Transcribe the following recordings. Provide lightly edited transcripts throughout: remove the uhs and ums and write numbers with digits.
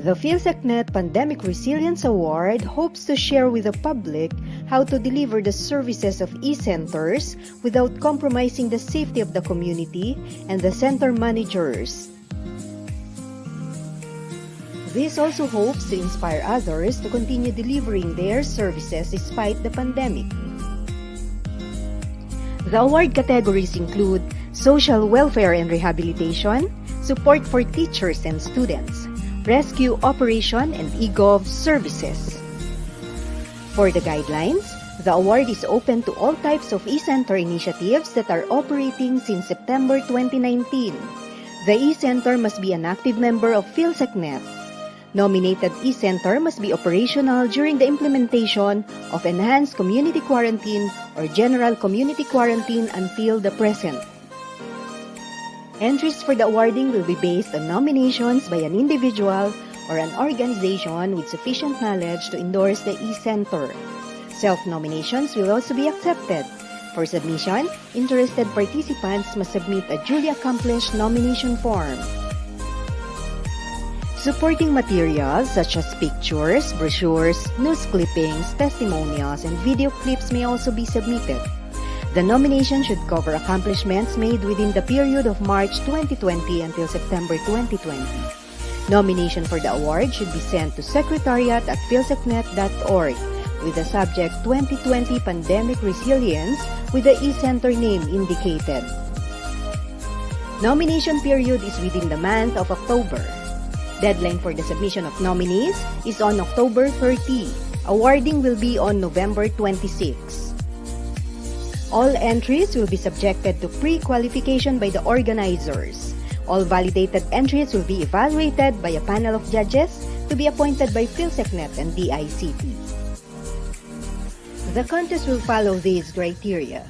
The PhilSecNet Pandemic Resilience Award hopes to share with the public how to deliver the services of eCenters without compromising the safety of the community and the center managers. This also hopes to inspire others to continue delivering their services despite the pandemic. The award categories include Social Welfare and Rehabilitation, Support for Teachers and Students, Rescue Operation and eGov Services. For the guidelines, the award is open to all types of eCenter initiatives that are operating since September 2019. The eCenter must be an active member of PhilSecNet. Nominated eCenter must be operational during the implementation of Enhanced Community Quarantine or General Community Quarantine until the present. Entries for the awarding will be based on nominations by an individual or an organization with sufficient knowledge to endorse the eCenter. Self-nominations will also be accepted. For submission, interested participants must submit a duly accomplished nomination form. Supporting materials such as pictures, brochures, news clippings, testimonials, and video clips may also be submitted. The nomination should cover accomplishments made within the period of March 2020 until September 2020. Nomination for the award should be sent to secretariat@philsecnet.org with the subject 2020 Pandemic Resilience with the eCenter name indicated. Nomination period is within the month of October. Deadline for the submission of nominees is on October 30. Awarding will be on November 26. All entries will be subjected to pre-qualification by the organizers. All validated entries will be evaluated by a panel of judges to be appointed by PhilSecNet and DICT. The contest will follow these criteria.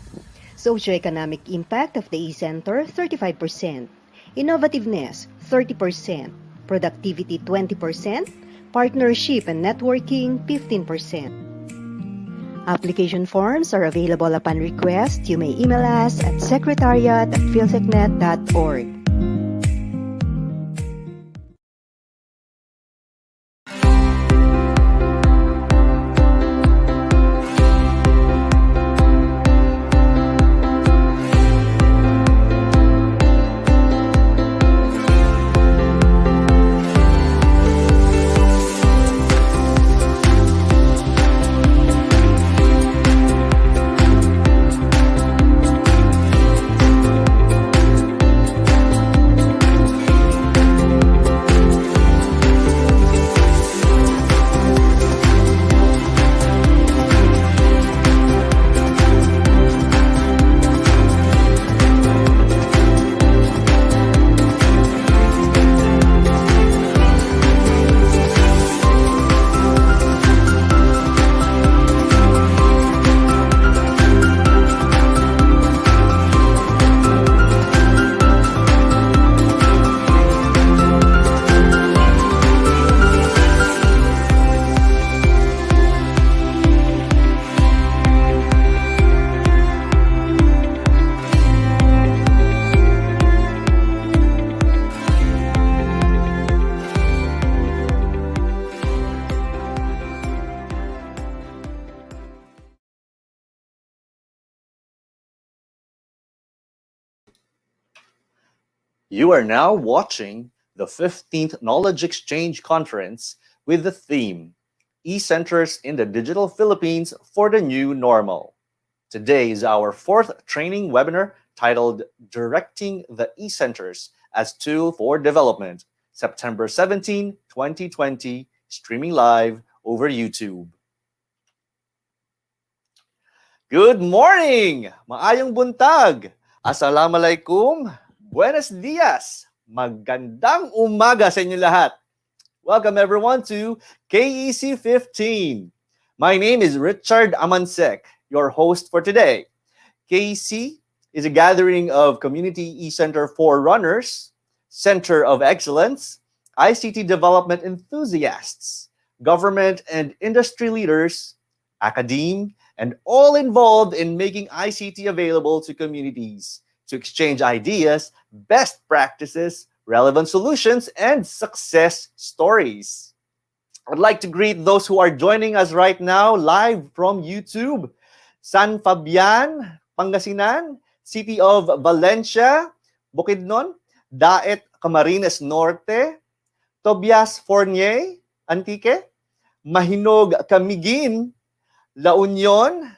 Socioeconomic impact of the eCenter, 35%. Innovativeness, 30%. Productivity, 20%. Partnership and networking, 15%. Application forms are available upon request. You may email us at secretariat@philsecnet.org. You are now watching the 15th Knowledge Exchange Conference with the theme, eCenters in the Digital Philippines for the New Normal. Today is our 4th training webinar titled Directing the eCenters as Tool for Development, September 17, 2020, streaming live over YouTube. Good morning! Maayong buntag! Assalamualaikum! Buenos dias! Magandang umaga sa inyo lahat! Welcome everyone to KEC 15. My name is Richard Amansek, your host for today. KEC is a gathering of community eCenter forerunners, Center of Excellence, ICT development enthusiasts, government and industry leaders, academe, and all involved in making ICT available to communities to exchange ideas, best practices, relevant solutions, and success stories. I'd like to greet those who are joining us right now live from YouTube. San Fabian, Pangasinan, City of Valencia, Bukidnon, Daet, Camarines Norte, Tobias Fournier, Antique, Mahinog, Camiguin, La Union,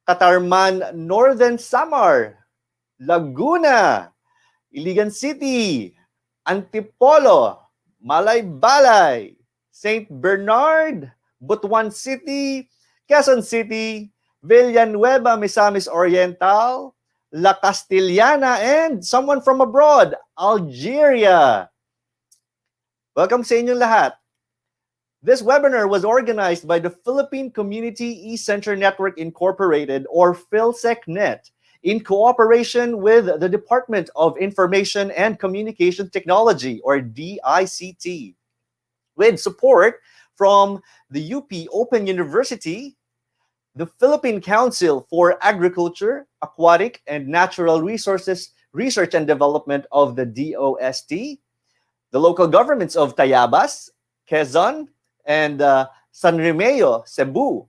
Catarman, Northern Samar, Laguna, Iligan City, Antipolo, Malaybalay, St. Bernard, Butuan City, Quezon City, Villanueva, Misamis Oriental, La Castellana, and someone from abroad, Algeria. Welcome sa inyong lahat. This webinar was organized by the Philippine Community eCenter Network Incorporated, or PhilSecNet, in cooperation with the Department of Information and Communication Technology, or DICT, with support from the UP Open University, the Philippine Council for Agriculture, Aquatic, and Natural Resources Research and Development of the DOST, the local governments of Tayabas, Quezon, and San Remeo, Cebu,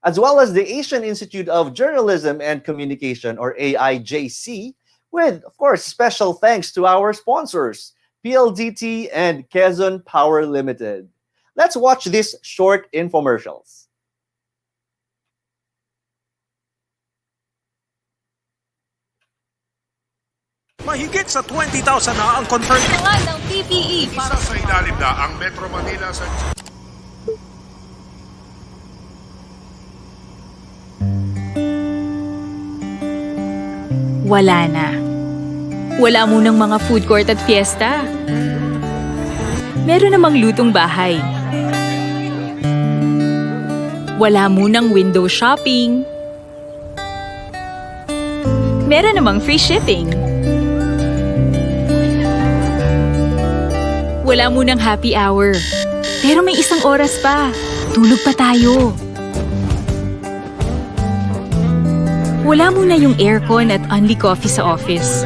as well as the Asian Institute of Journalism and Communication, or AIJC, with, of course, special thanks to our sponsors, PLDT and Quezon Power Limited. Let's watch these short infomercials. Mahigit sa 20,000 na ang confirmed ng PPE. Isa sa ilalim na ang Metro Manila sa... Wala na. Wala munang mga food court at fiesta. Meron namang lutong bahay. Wala munang window shopping. Meron namang free shipping. Wala munang happy hour. Pero may isang oras pa. Tulog pa tayo. Wala muna yung aircon at only coffee sa office.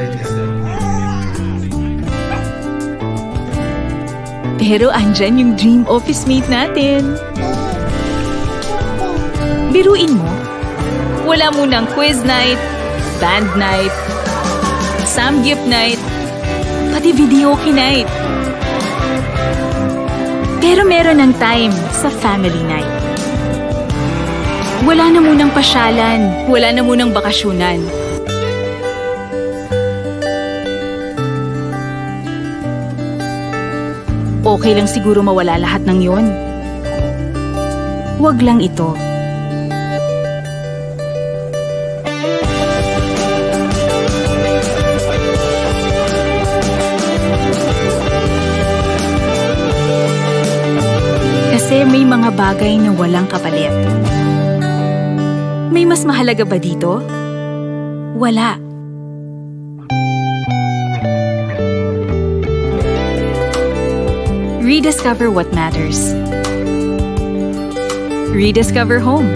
Pero andyan yung dream office mate natin. Biruin mo, wala munang quiz night, band night, samgyup night, pati videoke night. Pero meron ng time sa family night. Wala na munang pasyalan, wala na munang bakasyunan. Okay lang siguro mawala lahat ng yon. Huwag lang ito. Kasi may mga bagay na walang kapalit. May mas mahalaga ba dito? Wala. Rediscover what matters. Rediscover home.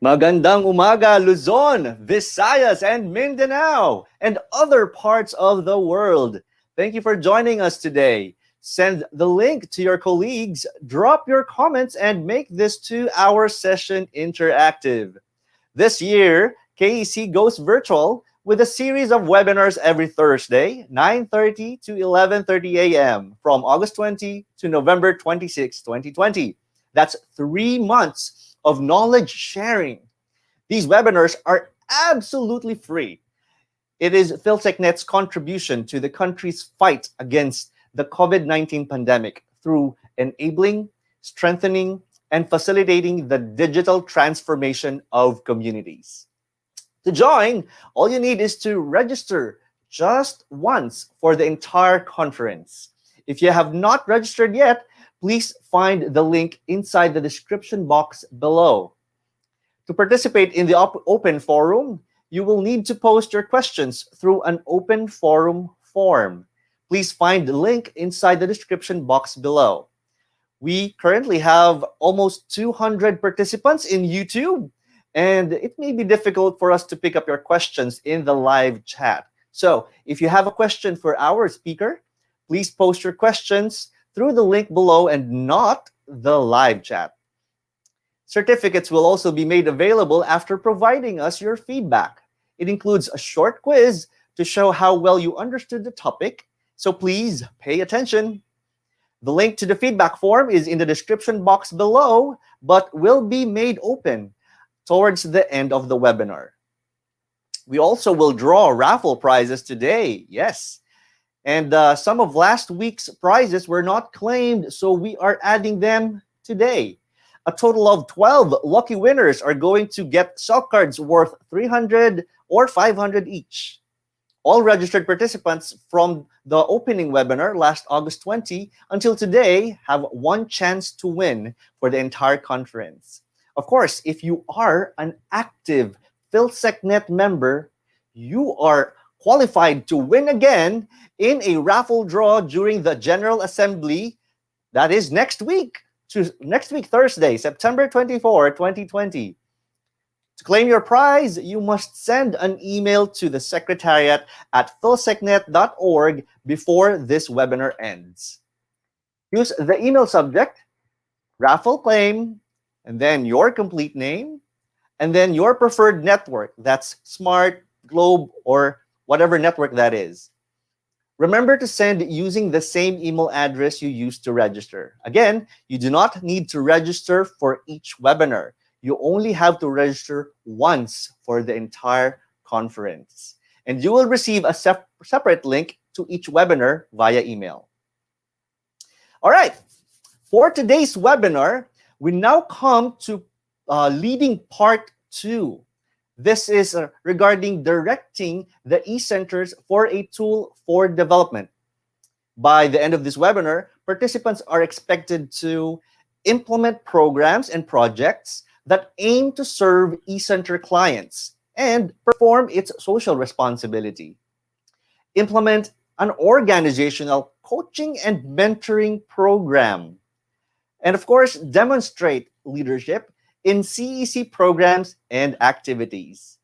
Magandang umaga, Luzon, Visayas, and Mindanao, and other parts of the world. Thank you for joining us today. Send the link to your colleagues, drop your comments, and make this 2-hour session interactive. This year, KEC goes virtual with a series of webinars every Thursday, 9:30 to 11:30 a.m. from August 20 to November 26, 2020. That's 3 months of knowledge sharing. These webinars are absolutely free. It is PhilSecNet's contribution to the country's fight against the COVID-19 pandemic through enabling, strengthening, and facilitating the digital transformation of communities. To join, all you need is to register just once for the entire conference. If you have not registered yet, please find the link inside the description box below. To participate in the open forum, you will need to post your questions through an open forum form. Please find the link inside the description box below. We currently have almost 200 participants in YouTube, and it may be difficult for us to pick up your questions in the live chat. So if you have a question for our speaker, please post your questions through the link below and not the live chat. Certificates will also be made available after providing us your feedback. It includes a short quiz to show how well you understood the topic, so please pay attention. The link to the feedback form is in the description box below, but will be made open towards the end of the webinar. We also will draw raffle prizes today, yes. And some of last week's prizes were not claimed, so we are adding them today. A total of 12 lucky winners are going to get stock cards worth 300 or 500 each. All registered participants from the opening webinar last August 20 until today have one chance to win for the entire conference. Of course, if you are an active PhilSecNet member, you are qualified to win again in a raffle draw during the General Assembly. That is next week, Thursday, September 24, 2020. To claim your prize, you must send an email to the secretariat at philsecnet.org before this webinar ends. Use the email subject, raffle claim, and then your complete name, and then your preferred network. That's Smart, Globe, or whatever network that is. Remember to send using the same email address you used to register. Again, you do not need to register for each webinar. You only have to register once for the entire conference. And you will receive a separate link to each webinar via email. All right, for today's webinar, we now come to leading part 2. This is regarding directing the eCenters for a tool for development. By the end of this webinar, participants are expected to implement programs and projects that aim to serve eCenter clients and perform its social responsibility. Implement an organizational coaching and mentoring program. And of course, demonstrate leadership in CEC programs and activities.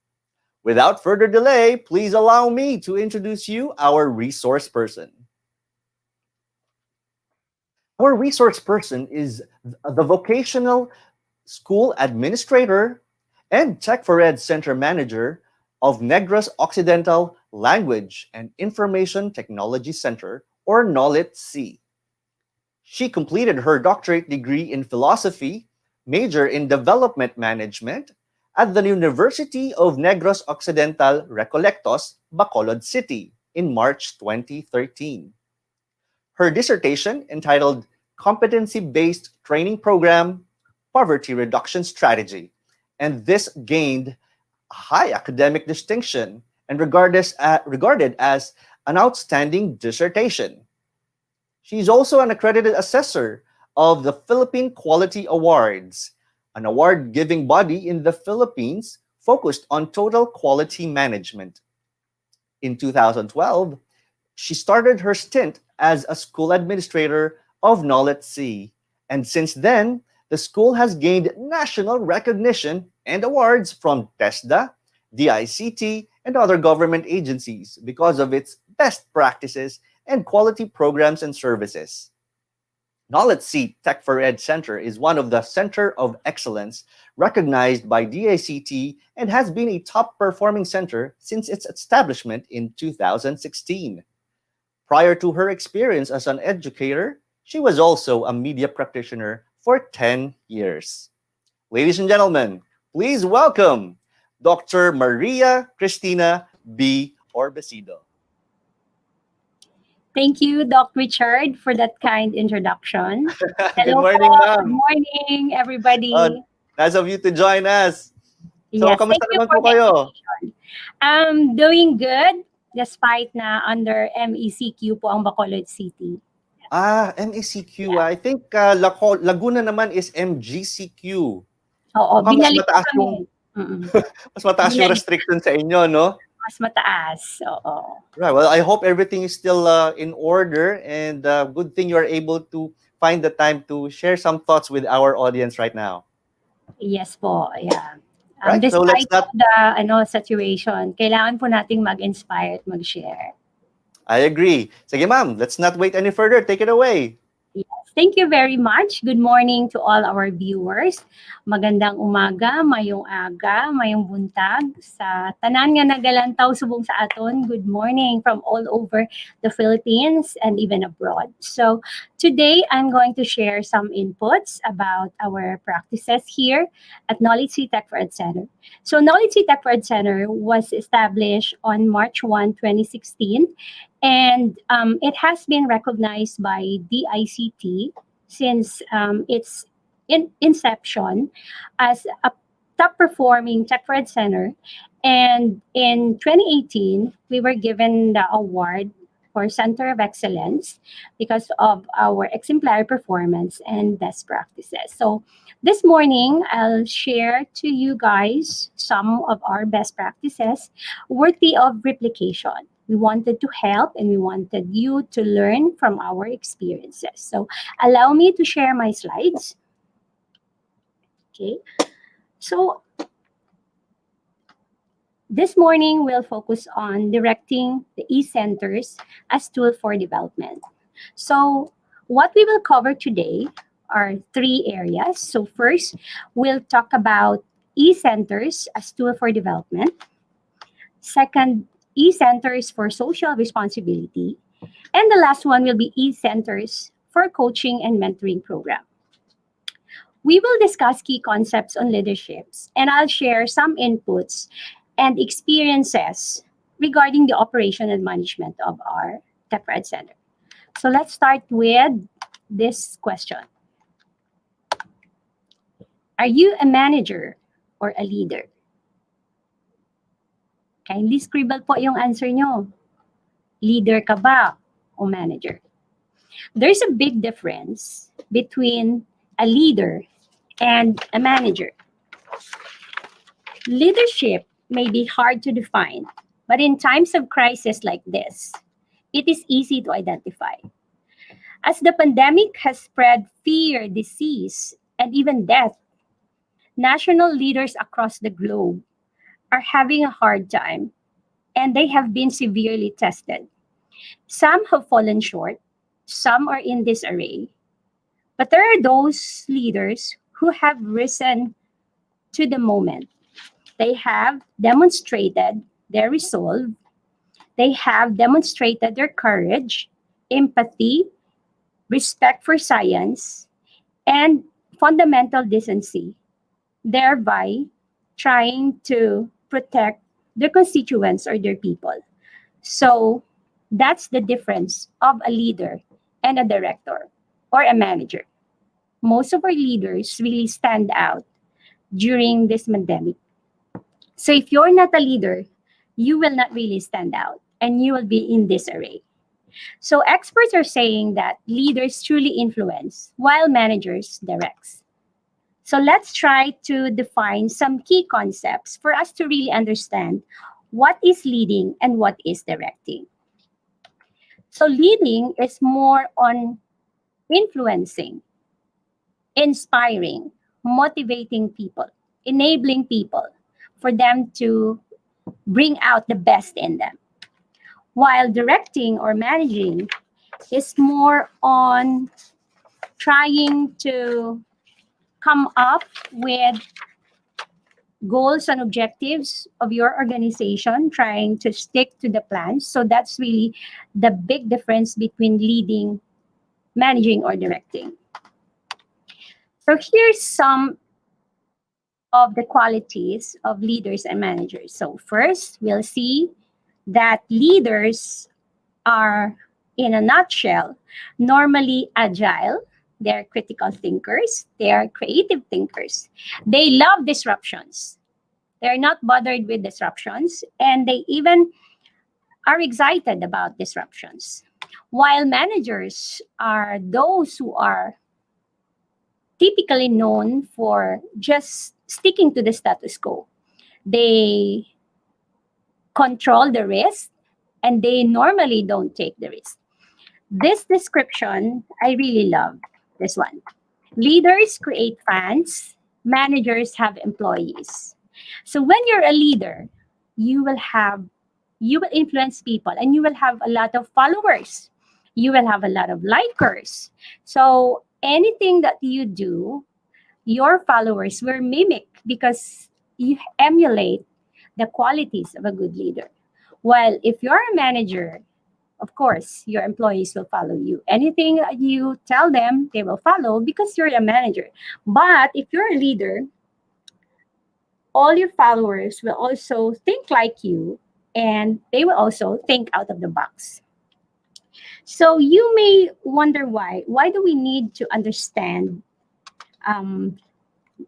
Without further delay, please allow me to introduce you our resource person. Our resource person is the vocational school administrator and Tech4ED Center manager of Negros Occidental Language and Information Technology Center, or NOLIT-C. She completed her doctorate degree in philosophy, major in development management, at the University of Negros Occidental Recolectos, Bacolod City in March 2013. Her dissertation, entitled Competency-Based Training Program, Poverty Reduction Strategy, and this gained a high academic distinction and regarded as an outstanding dissertation. She's also an accredited assessor of the Philippine Quality Awards, an award-giving body in the Philippines focused on total quality management. In 2012, she started her stint as a school administrator of NOLIT-C, and since then, the school has gained national recognition and awards from TESDA, DICT, and other government agencies because of its best practices and quality programs and services. Knowledge Seat Tech4ED Center is one of the Center of Excellence recognized by DICT and has been a top performing center since its establishment in 2016. Prior to her experience as an educator, she was also a media practitioner for 10 years. Ladies and gentlemen, please welcome Dr. Maria Cristina B. Orbesido. Thank you, Doc Richard, for that kind introduction. Good Hello morning, po. Good ma'am. morning, everybody. Nice of you to join us. So, Yes, kamusta thank you naman for po the kayo? invitation. Doing good, despite na under MECQ po ang Bacolod City. MECQ. Yeah. I think Laguna naman is MGCQ. Oo, Mukhang mas binalik po mataas kami. yung Mm-mm. mas mataas yung Binalik. restriction sa inyo, no? Mas mataas. Oo. Right. Well, I hope everything is still in order, and good thing you are able to find the time to share some thoughts with our audience right now. Yes po, yeah. Right, so let's Despite of the situation, kailangan po nating mag-inspire at mag-share. I agree. Sige, ma'am, let's not wait any further. Take it away. Yes, thank you very much. Good morning to all our viewers. Magandang umaga, mayong aga, mayong buntag. Sa tanan nga nagalantaw subong sa aton, good morning from all over the Philippines and even abroad. So today, I'm going to share some inputs about our practices here at Knowledge Tech4ED Center. So Knowledge Tech4ED Center was established on March 1, 2016. And it has been recognized by DICT since its inception as a top-performing Tech4ED Center. And in 2018, we were given the award for Center of Excellence because of our exemplary performance and best practices. So this morning, I'll share to you guys some of our best practices worthy of replication. We wanted to help and we wanted you to learn from our experiences. So allow me to share my slides. Okay. So this morning, we'll focus on directing the eCenters as tool for development. So what we will cover today are three areas. So first, we'll talk about eCenters as tool for development. Second, eCenters for social responsibility. And the last one will be eCenters for coaching and mentoring program. We will discuss key concepts on leaderships, and I'll share some inputs and experiences regarding the operation and management of our Tech4ED Center. So let's start with this question. Are you a manager or a leader? Kindly scribble po yung answer nyo. Leader ka ba o manager? There's a big difference between a leader and a manager. Leadership may be hard to define, but in times of crisis like this, it is easy to identify. As the pandemic has spread fear, disease, and even death, national leaders across the globe are having a hard time, and they have been severely tested. Some have fallen short, some are in disarray, but there are those leaders who have risen to the moment. They have demonstrated their resolve, they have demonstrated their courage, empathy, respect for science, and fundamental decency, thereby trying to protect their constituents or their people. So that's the difference of a leader and a director or a manager. Most of our leaders really stand out during this pandemic. So if you're not a leader, you will not really stand out and you will be in disarray. So experts are saying that leaders truly influence while managers directs. So let's try to define some key concepts for us to really understand what is leading and what is directing. So leading is more on influencing, inspiring, motivating people, enabling people for them to bring out the best in them. While directing or managing is more on trying to come up with goals and objectives of your organization, trying to stick to the plan. So that's really the big difference between leading, managing, or directing. So here's some of the qualities of leaders and managers. So first, we'll see that leaders are, in a nutshell, normally agile. They're critical thinkers. They are creative thinkers. They love disruptions. They're not bothered with disruptions, and they even are excited about disruptions. While managers are those who are typically known for just sticking to the status quo. They control the risk, and they normally don't take the risk. This description, I really love this one. Leaders create fans, managers have employees. So when you're a leader, you will influence people, and you will have a lot of followers. You will have a lot of likers. So anything that you do, your followers will mimic because you emulate the qualities of a good leader. While if you're a manager, of course, your employees will follow you. Anything that you tell them, they will follow because you're a manager. But if you're a leader, all your followers will also think like you, and they will also think out of the box. So you may wonder why. Why do we need to understand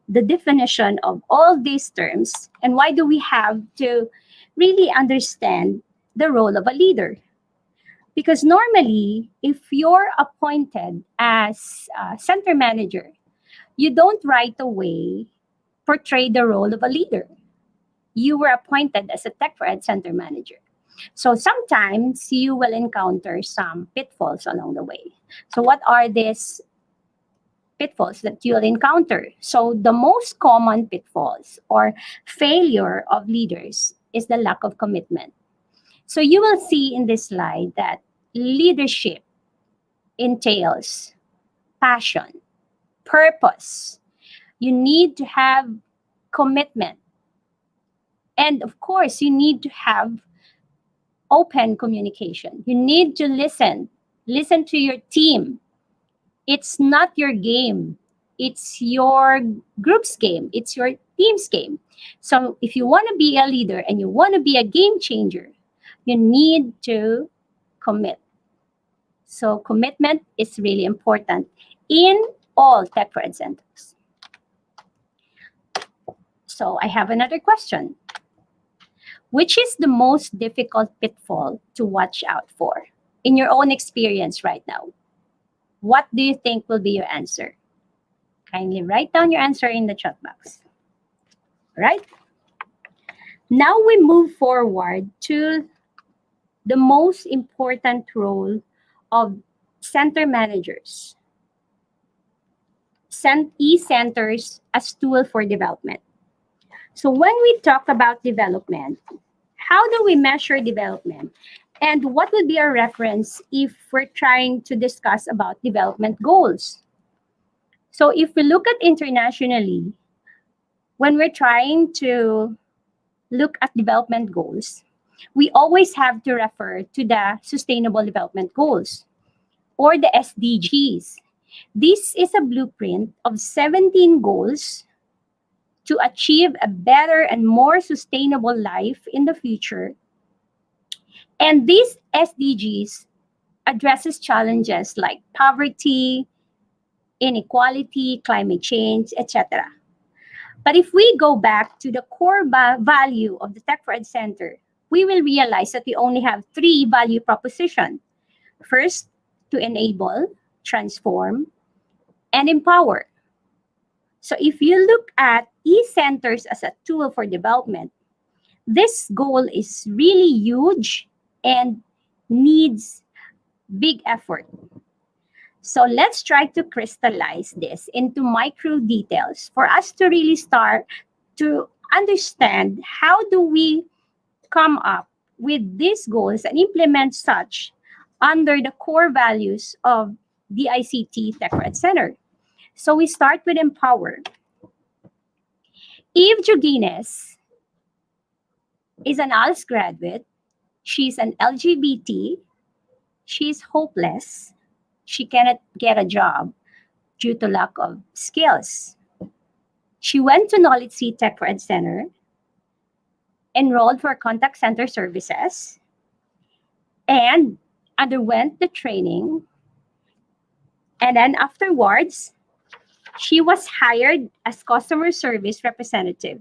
the definition of all these terms, and why do we have to really understand the role of a leader? Because normally, if you're appointed as a center manager, you don't right away portray the role of a leader. You were appointed as a Tech4ED center manager. So sometimes you will encounter some pitfalls along the way. So what are these pitfalls that you'll encounter? So the most common pitfalls or failure of leaders is the lack of commitment. So you will see in this slide that leadership entails passion, purpose. You need to have commitment. And of course, you need to have open communication. You need to listen to your team. It's not your game. It's your group's game. It's your team's game. So if you want to be a leader and you want to be a game changer, you need to commit. So commitment is really important in all Tech4ED centers. So I have another question. Which is the most difficult pitfall to watch out for in your own experience right now? What do you think will be your answer? Kindly write down your answer in the chat box. All right? Now we move forward to the most important role of center managers. eCenters as tool for development. So when we talk about development, how do we measure development? And what would be our reference if we're trying to discuss about development goals? So if we look at internationally, when we're trying to look at development goals, we always have to refer to the Sustainable Development Goals or the SDGs. This is a blueprint of 17 goals to achieve a better and more sustainable life in the future. And these SDGs addresses challenges like poverty, inequality, climate change, etc. But if we go back to the core value of the Tech4ED Center, we will realize that we only have 3 value propositions. First, to enable, transform, and empower. So if you look at eCenters as a tool for development, this goal is really huge and needs big effort. So let's try to crystallize this into micro details for us to really start to understand how do we come up with these goals and implement such under the core values of DICT Tech4ED Center. So we start with Empower. Eve Joguines is an ALS graduate. She's an LGBT. She's hopeless. She cannot get a job due to lack of skills. She went to Knowledge C Tech4ED Center, enrolled for contact center services, and underwent the training. And then afterwards, she was hired as customer service representative.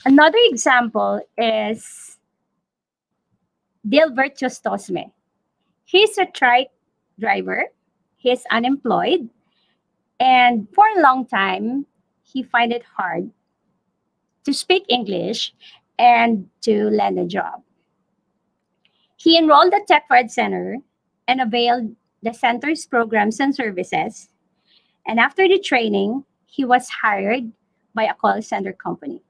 Another example is Dilbert Chostosme. He's a trike driver. He's unemployed. And for a long time, he find it hard to speak English and to land a job. He enrolled at Tech4ED Center and availed the center's programs and services. And after the training, he was hired by a call center company.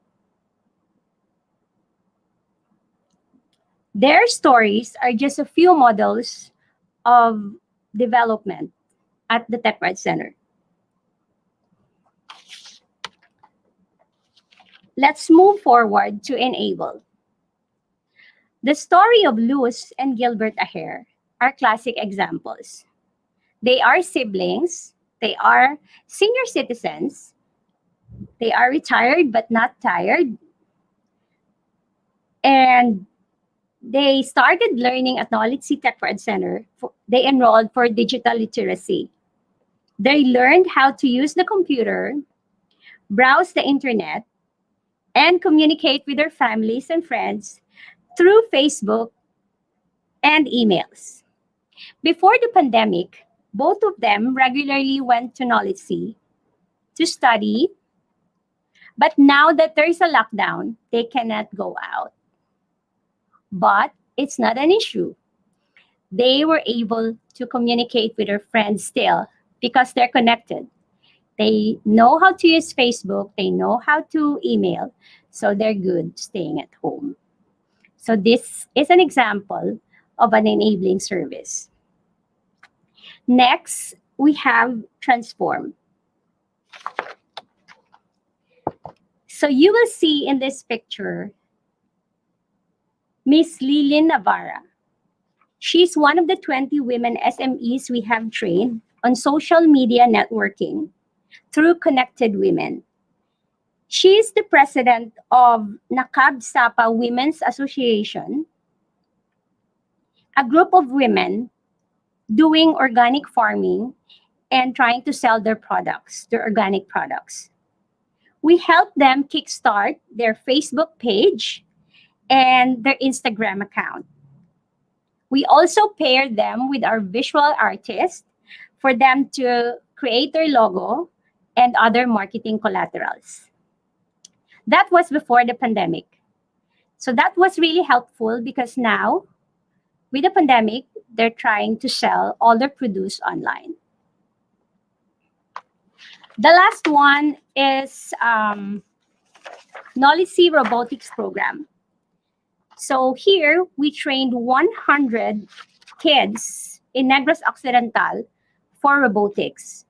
Their stories are just a few models of development at the Tech4ED Center. Let's move forward to Enable. The story of Luz and Gilbert Aher are classic examples. They are siblings. They are senior citizens. They are retired but not tired. And they started learning at Knowledge C Tech4ED Center. They enrolled for digital literacy. They learned how to use the computer, browse the internet, and communicate with their families and friends through Facebook and emails. Before the pandemic, both of them regularly went to Knowledge C to study. But now that there is a lockdown, they cannot go out. But it's not an issue. They were able to communicate with their friends still because they're connected. They know how to use Facebook. They know how to email. So they're good staying at home. So this is an example of an enabling service. Next, we have Transform. So you will see in this picture Miss Lilin Navarra. She's one of the 20 women SMEs we have trained on social media networking through Connected Women. She is the president of Nakab Sapa Women's Association, a group of women doing organic farming and trying to sell their products, their organic products. We help them kickstart their Facebook page and their Instagram account. We also pair them with our visual artists for them to create their logo and other marketing collaterals. That was before the pandemic. So that was really helpful because now, with the pandemic, they're trying to sell all their produce online. The last one is Knowledge C Robotics Program. So here, we trained 100 kids in Negros Occidental for robotics.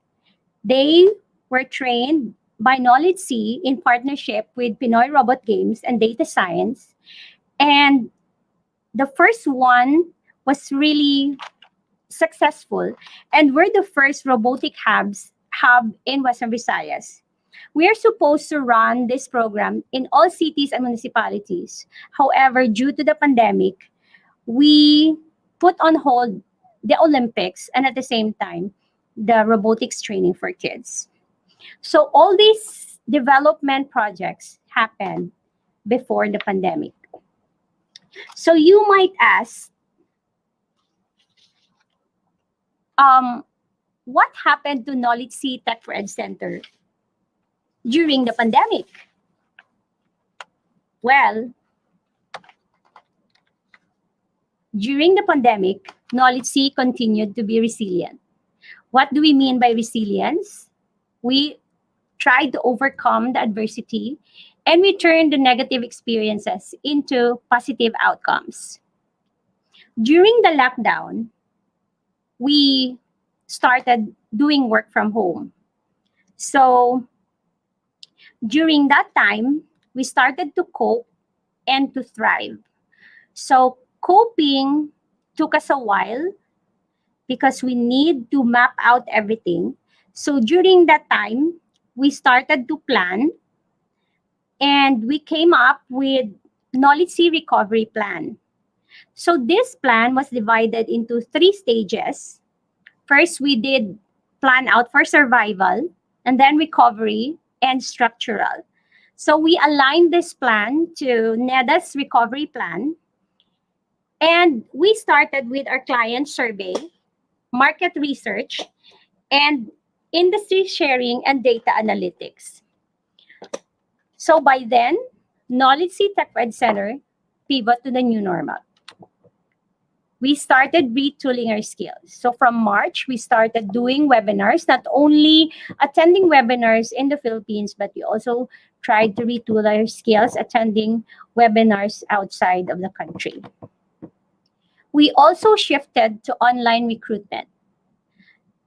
They were trained by Knowledge C in partnership with Pinoy Robot Games and Data Science. And the first one was really successful. And we're the first robotic hub in Western Visayas. We are supposed to run this program in all cities and municipalities. However, due to the pandemic, we put on hold the Olympics and at the same time, the robotics training for kids. So all these development projects happened before the pandemic. So you might ask, what happened to Knowledge C Tech4ED Center during the pandemic? Well, during the pandemic, Knowledge C continued to be resilient. What do we mean by resilience? We tried to overcome the adversity and we turn the negative experiences into positive outcomes. During the lockdown, we started doing work from home. So during that time, we started to cope and to thrive. So coping took us a while because we need to map out everything. So during that time, we started to plan and we came up with knowledge sea recovery plan. So this plan was divided into 3 stages. First, we did plan out for survival, and then recovery and structural. So we aligned this plan to NEDA's recovery plan, and we started with our client survey, market research, and industry sharing and data analytics. So by then, Knowledge Sea Tech4ED Center pivot to the new normal. We started retooling our skills. So from March, we started doing webinars, not only attending webinars in the Philippines, but we also tried to retool our skills attending webinars outside of the country. We also shifted to online recruitment.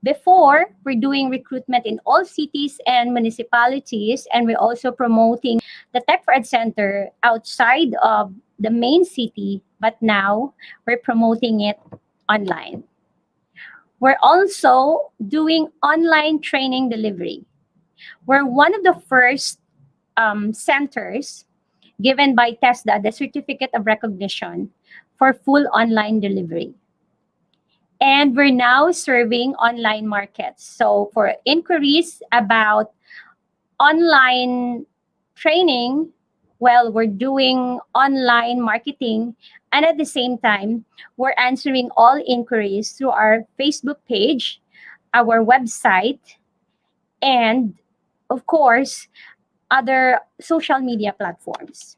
Before, we're doing recruitment in all cities and municipalities, and we're also promoting the Tech4ED Center outside of the main city, but now we're promoting it online. We're also doing online training delivery. We're one of the first centers given by TESDA the Certificate of Recognition for full online delivery. And we're now serving online markets. So for inquiries about online training, well, we're doing online marketing. And at the same time, we're answering all inquiries through our Facebook page, our website, and of course, other social media platforms.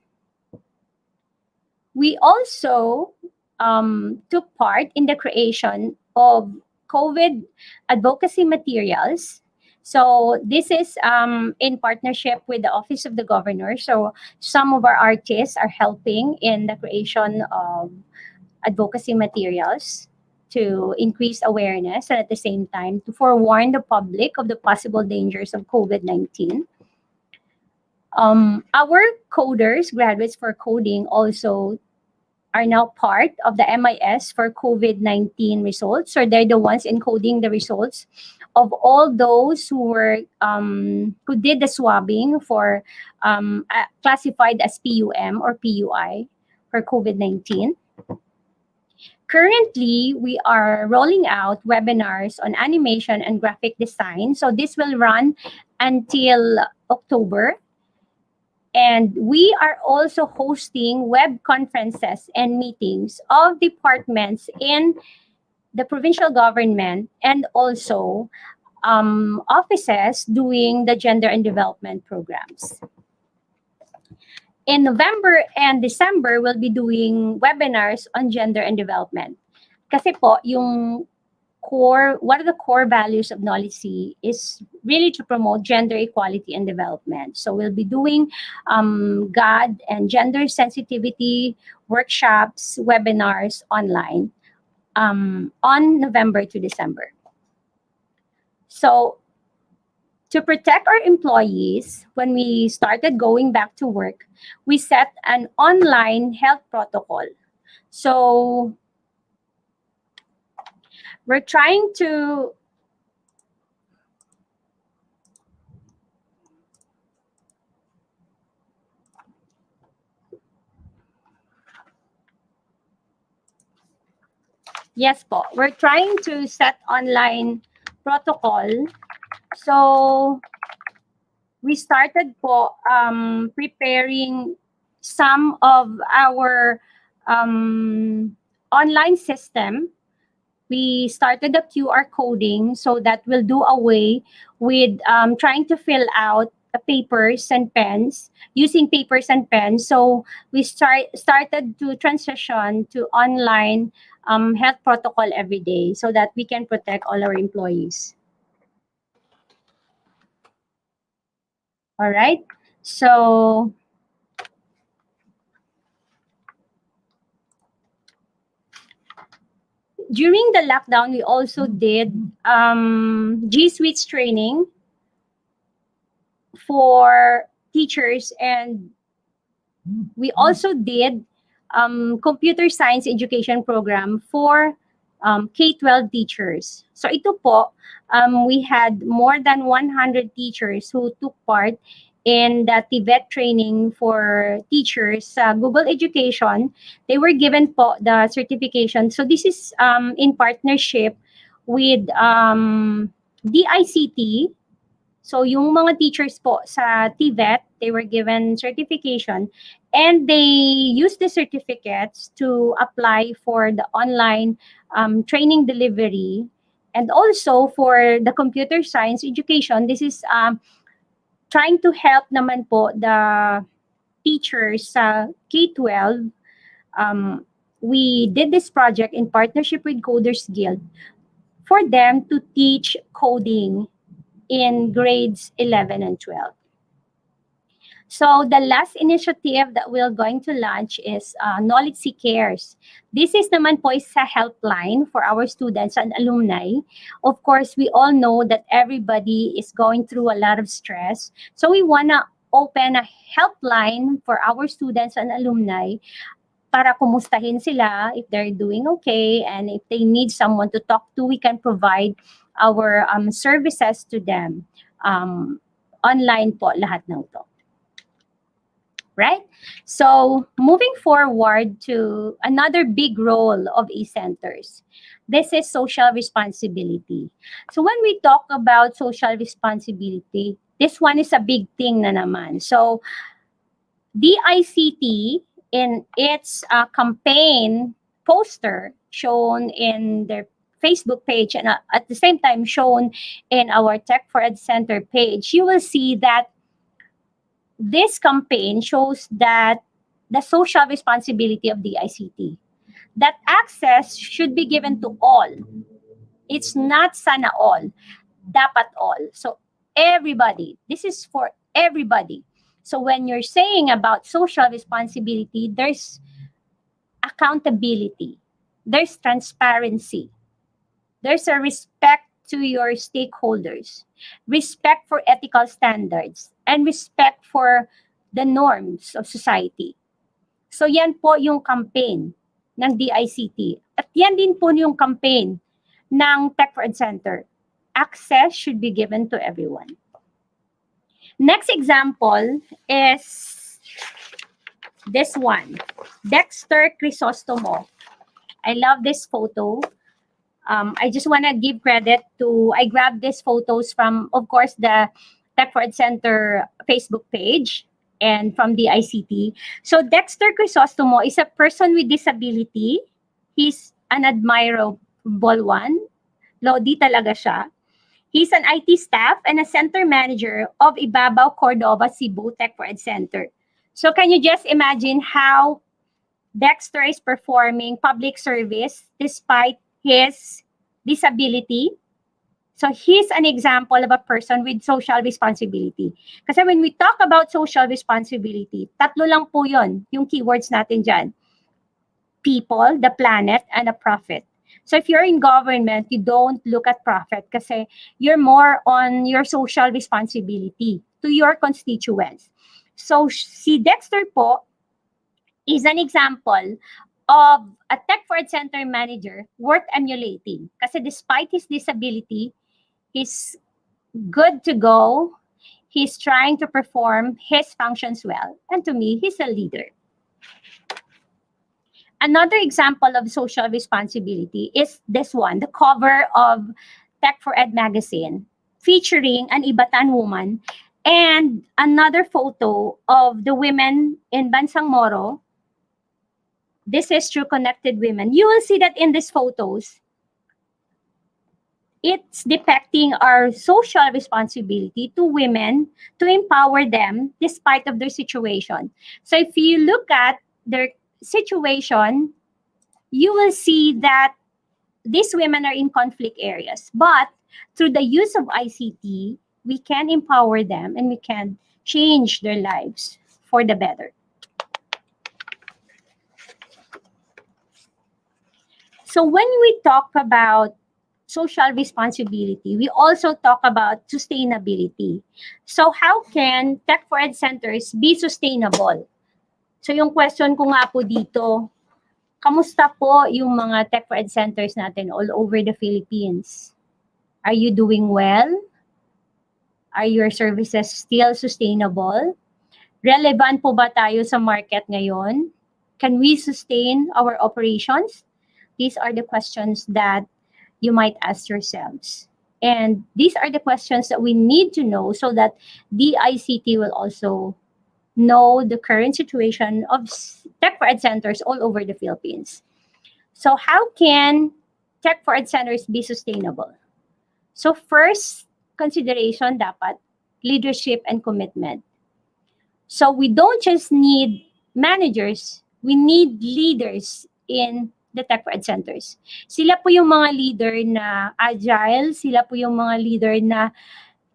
We also took part in the creation of COVID advocacy materials. So this is in partnership with the Office of the Governor. So some of our artists are helping in the creation of advocacy materials to increase awareness and at the same time to forewarn the public of the possible dangers of COVID-19. Our coders, graduates for coding, also are now part of the MIS for COVID-19 results. So they're the ones encoding the results of all those who did the swabbing for classified as PUM or PUI for COVID-19. Currently, we are rolling out webinars on animation and graphic design. So this will run until October. And we are also hosting web conferences and meetings of departments in the provincial government and also offices doing the gender and development programs. In November and December, we'll be doing webinars on gender and development. Kasi po, one of the core values of Knowledge Sea is really to promote gender equality and development. So we'll be doing GAD and gender sensitivity workshops, webinars online on November to December. So to protect our employees, when we started going back to work, we set an online health protocol. So we're trying to Yes po, we're trying to set online protocol. So we started po preparing some of our online system. We started the QR coding so that we'll do away with trying to fill out papers and pens, using papers and pens. So we started to transition to online health protocol every day so that we can protect all our employees. All right. So During the lockdown, we also did G Suites training for teachers, and we also did computer science education program for K-12 teachers. So ito po, we had more than 100 teachers who took part in the TVET training for teachers sa Google Education. They were given po the certification. So this is in partnership with DICT. So yung mga teachers po sa TVET, they were given certification, and they used the certificates to apply for the online training delivery, and also for the computer science education. This is trying to help naman po the teachers sa K-12. We did this project in partnership with Coders Guild for them to teach coding in grades 11 and 12. So the last initiative that we're going to launch is Knowledge Seekers. This is naman po is a helpline for our students and alumni. Of course, we all know that everybody is going through a lot of stress. So we want to open a helpline for our students and alumni para kumustahin sila if they're doing okay, and if they need someone to talk to, we can provide our services to them. Online po lahat ng to. Right? So moving forward to another big role of eCenters. This is social responsibility. So when we talk about social responsibility, this one is a big thing na naman. So DICT, in its campaign poster shown in their Facebook page and at the same time shown in our Tech4ED Center page, you will see that this campaign shows that the social responsibility of the ICT, that access should be given to all. It's not sana all, dapat all. So everybody, this is for everybody. So when you're saying about social responsibility, there's accountability, there's transparency, there's a respect to your stakeholders, respect for ethical standards, and respect for the norms of society. So yan po yung campaign ng DICT. At yan din po yung campaign ng Tech4ED Center. Access should be given to everyone. Next example is this one, Dexter Crisostomo. I love this photo. I just want to give credit to, I grabbed these photos from, of course, the Tech4ED Center Facebook page and from the ICT. So Dexter Crisostomo is a person with disability. He's an admirable one. Lodi talaga siya. He's an IT staff and a center manager of Ibabaw, Cordova, Cebu Tech4ED Center. So can you just imagine how Dexter is performing public service despite his disability? So he's an example of a person with social responsibility. Kasi when we talk about social responsibility, tatlo lang po yun, yung keywords natin dyan. People, the planet, and a profit. So if you're in government, you don't look at profit kasi you're more on your social responsibility to your constituents. So si Dexter po is an example of a Tech4ED Center manager worth emulating. Kasi despite his disability, he's good to go. He's trying to perform his functions well. And to me, he's a leader. Another example of social responsibility is this one, the cover of Tech4ED magazine, featuring an Ibatan woman and another photo of the women in Bansang Moro. This is True Connected Women. You will see that in these photos, it's depicting our social responsibility to women to empower them despite of their situation. So if you look at their situation, you will see that these women are in conflict areas. But through the use of ICT, we can empower them and we can change their lives for the better. So when we talk about social responsibility, we also talk about sustainability. So how can Tech4ED Centers be sustainable? So yung question ko nga po dito, kamusta po yung mga Tech4ED Centers natin all over the Philippines? Are you doing well? Are your services still sustainable? Relevant po ba tayo sa market ngayon? Can we sustain our operations? These are the questions that you might ask yourselves. And these are the questions that we need to know so that DICT will also know the current situation of Tech4ED Centers all over the Philippines. So how can Tech4ED Centers be sustainable? So first consideration dapat leadership and commitment. So we don't just need managers, we need leaders in the Tech4ED Centers. Sila po yung mga leader na agile, sila po yung mga leader na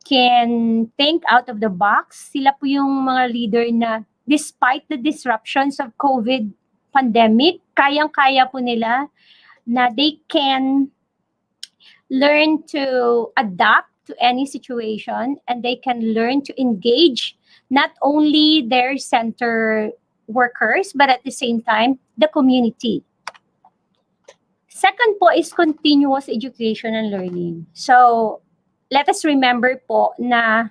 can think out of the box, sila po yung mga leader na despite the disruptions of COVID pandemic, kayang-kaya po nila na they can learn to adapt to any situation and they can learn to engage not only their center workers, but at the same time, the community. Second po is continuous education and learning. So, let us remember po na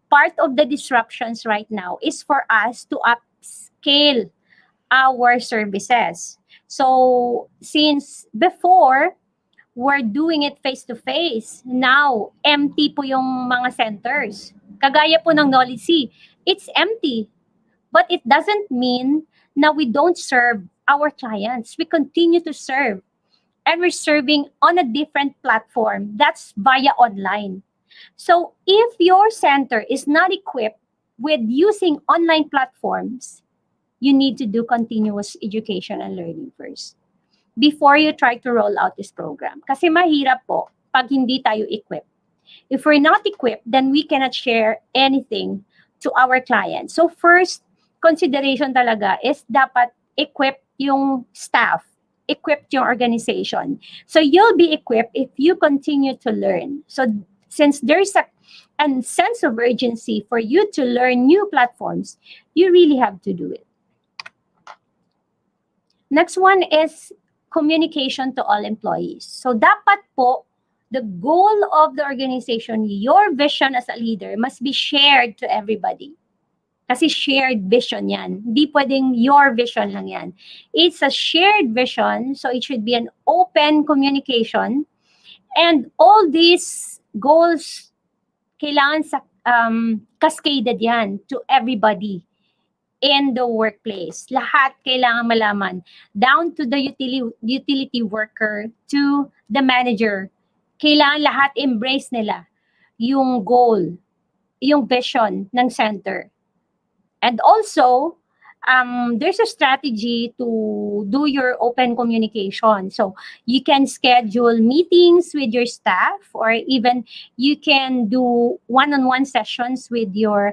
part of the disruptions right now is for us to upscale our services. So, since before, we're doing it face-to-face, now, empty po yung mga centers. Kagaya po ng Knowledge C, it's empty. But it doesn't mean na we don't serve our clients. We continue to serve. And we're serving on a different platform. That's via online. So if your center is not equipped with using online platforms, you need to do continuous education and learning first before you try to roll out this program. Kasi mahirap po pag hindi tayo equipped. If we're not equipped, then we cannot share anything to our clients. So first consideration talaga is dapat equip yung staff, equip yung organization. So you'll be equipped if you continue to learn. So since there's a sense of urgency for you to learn new platforms, you really have to do it. Next one is communication to all employees. So dapat po, the goal of the organization, your vision as a leader must be shared to everybody. Kasi shared vision yan. Hindi pwedeng your vision lang yan. It's a shared vision, so it should be an open communication. And all these goals, kailangan cascaded yan to everybody in the workplace. Lahat kailangan malaman. Down to the utility worker, to the manager. Kailangan lahat embrace nila yung goal, yung vision ng center. And also, there's a strategy to do your open communication. So you can schedule meetings with your staff, or even you can do one-on-one sessions with your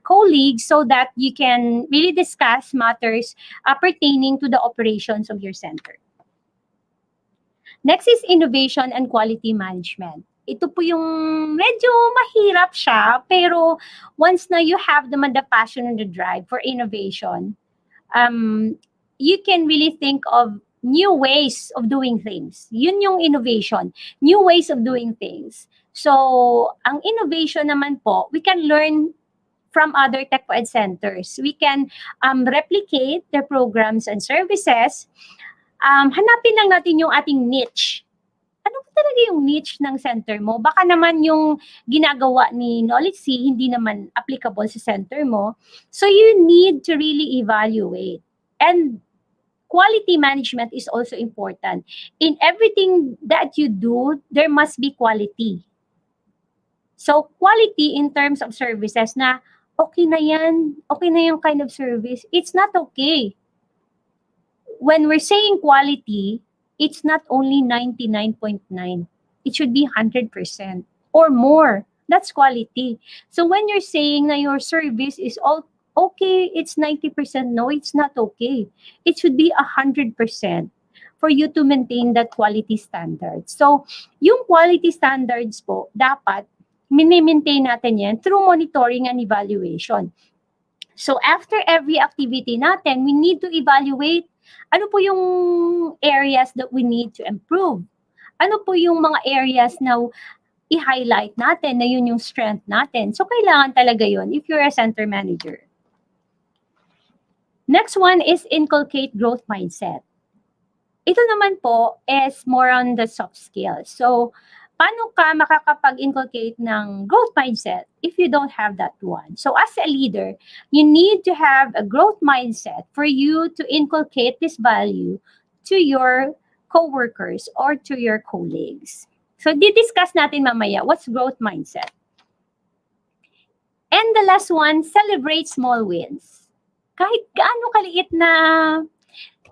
colleagues so that you can really discuss matters pertaining to the operations of your center. Next is innovation and quality management. Ito po yung medyo mahirap siya, pero once na you have naman the passion and the drive for innovation, you can really think of new ways of doing things. Yun yung innovation, new ways of doing things. So, ang innovation naman po, we can learn from other Tech4ED centers. We can replicate their programs and services. Hanapin lang natin yung ating niche. Ano ba talaga yung niche ng center mo? Baka naman yung ginagawa ni Knowledge C hindi naman applicable sa center mo. So you need to really evaluate. And quality management is also important. In everything that you do, there must be quality. So quality in terms of services na okay na yan, okay na yung kind of service, it's not okay. When we're saying quality, it's not only 99.9. It should be 100% or more. That's quality. So when you're saying that your service is all okay, it's 90%. No, it's not okay. It should be 100%. for you to maintain that quality standard. So, yung quality standards po, dapat mini-maintain natin yan through monitoring and evaluation. So, after every activity natin, we need to evaluate ano po yung areas that we need to improve. Ano po yung mga areas na i-highlight natin na yun yung strength natin. So, kailangan talaga yun if you're a center manager. Next one is inculcate growth mindset. Ito naman po is more on the soft skills. So, paano ka makakapag-inculcate ng growth mindset if you don't have that one? So, as a leader, you need to have a growth mindset for you to inculcate this value to your co-workers or to your colleagues. So, di-discuss natin mamaya what's growth mindset. And the last one, celebrate small wins. Kahit gaano kaliit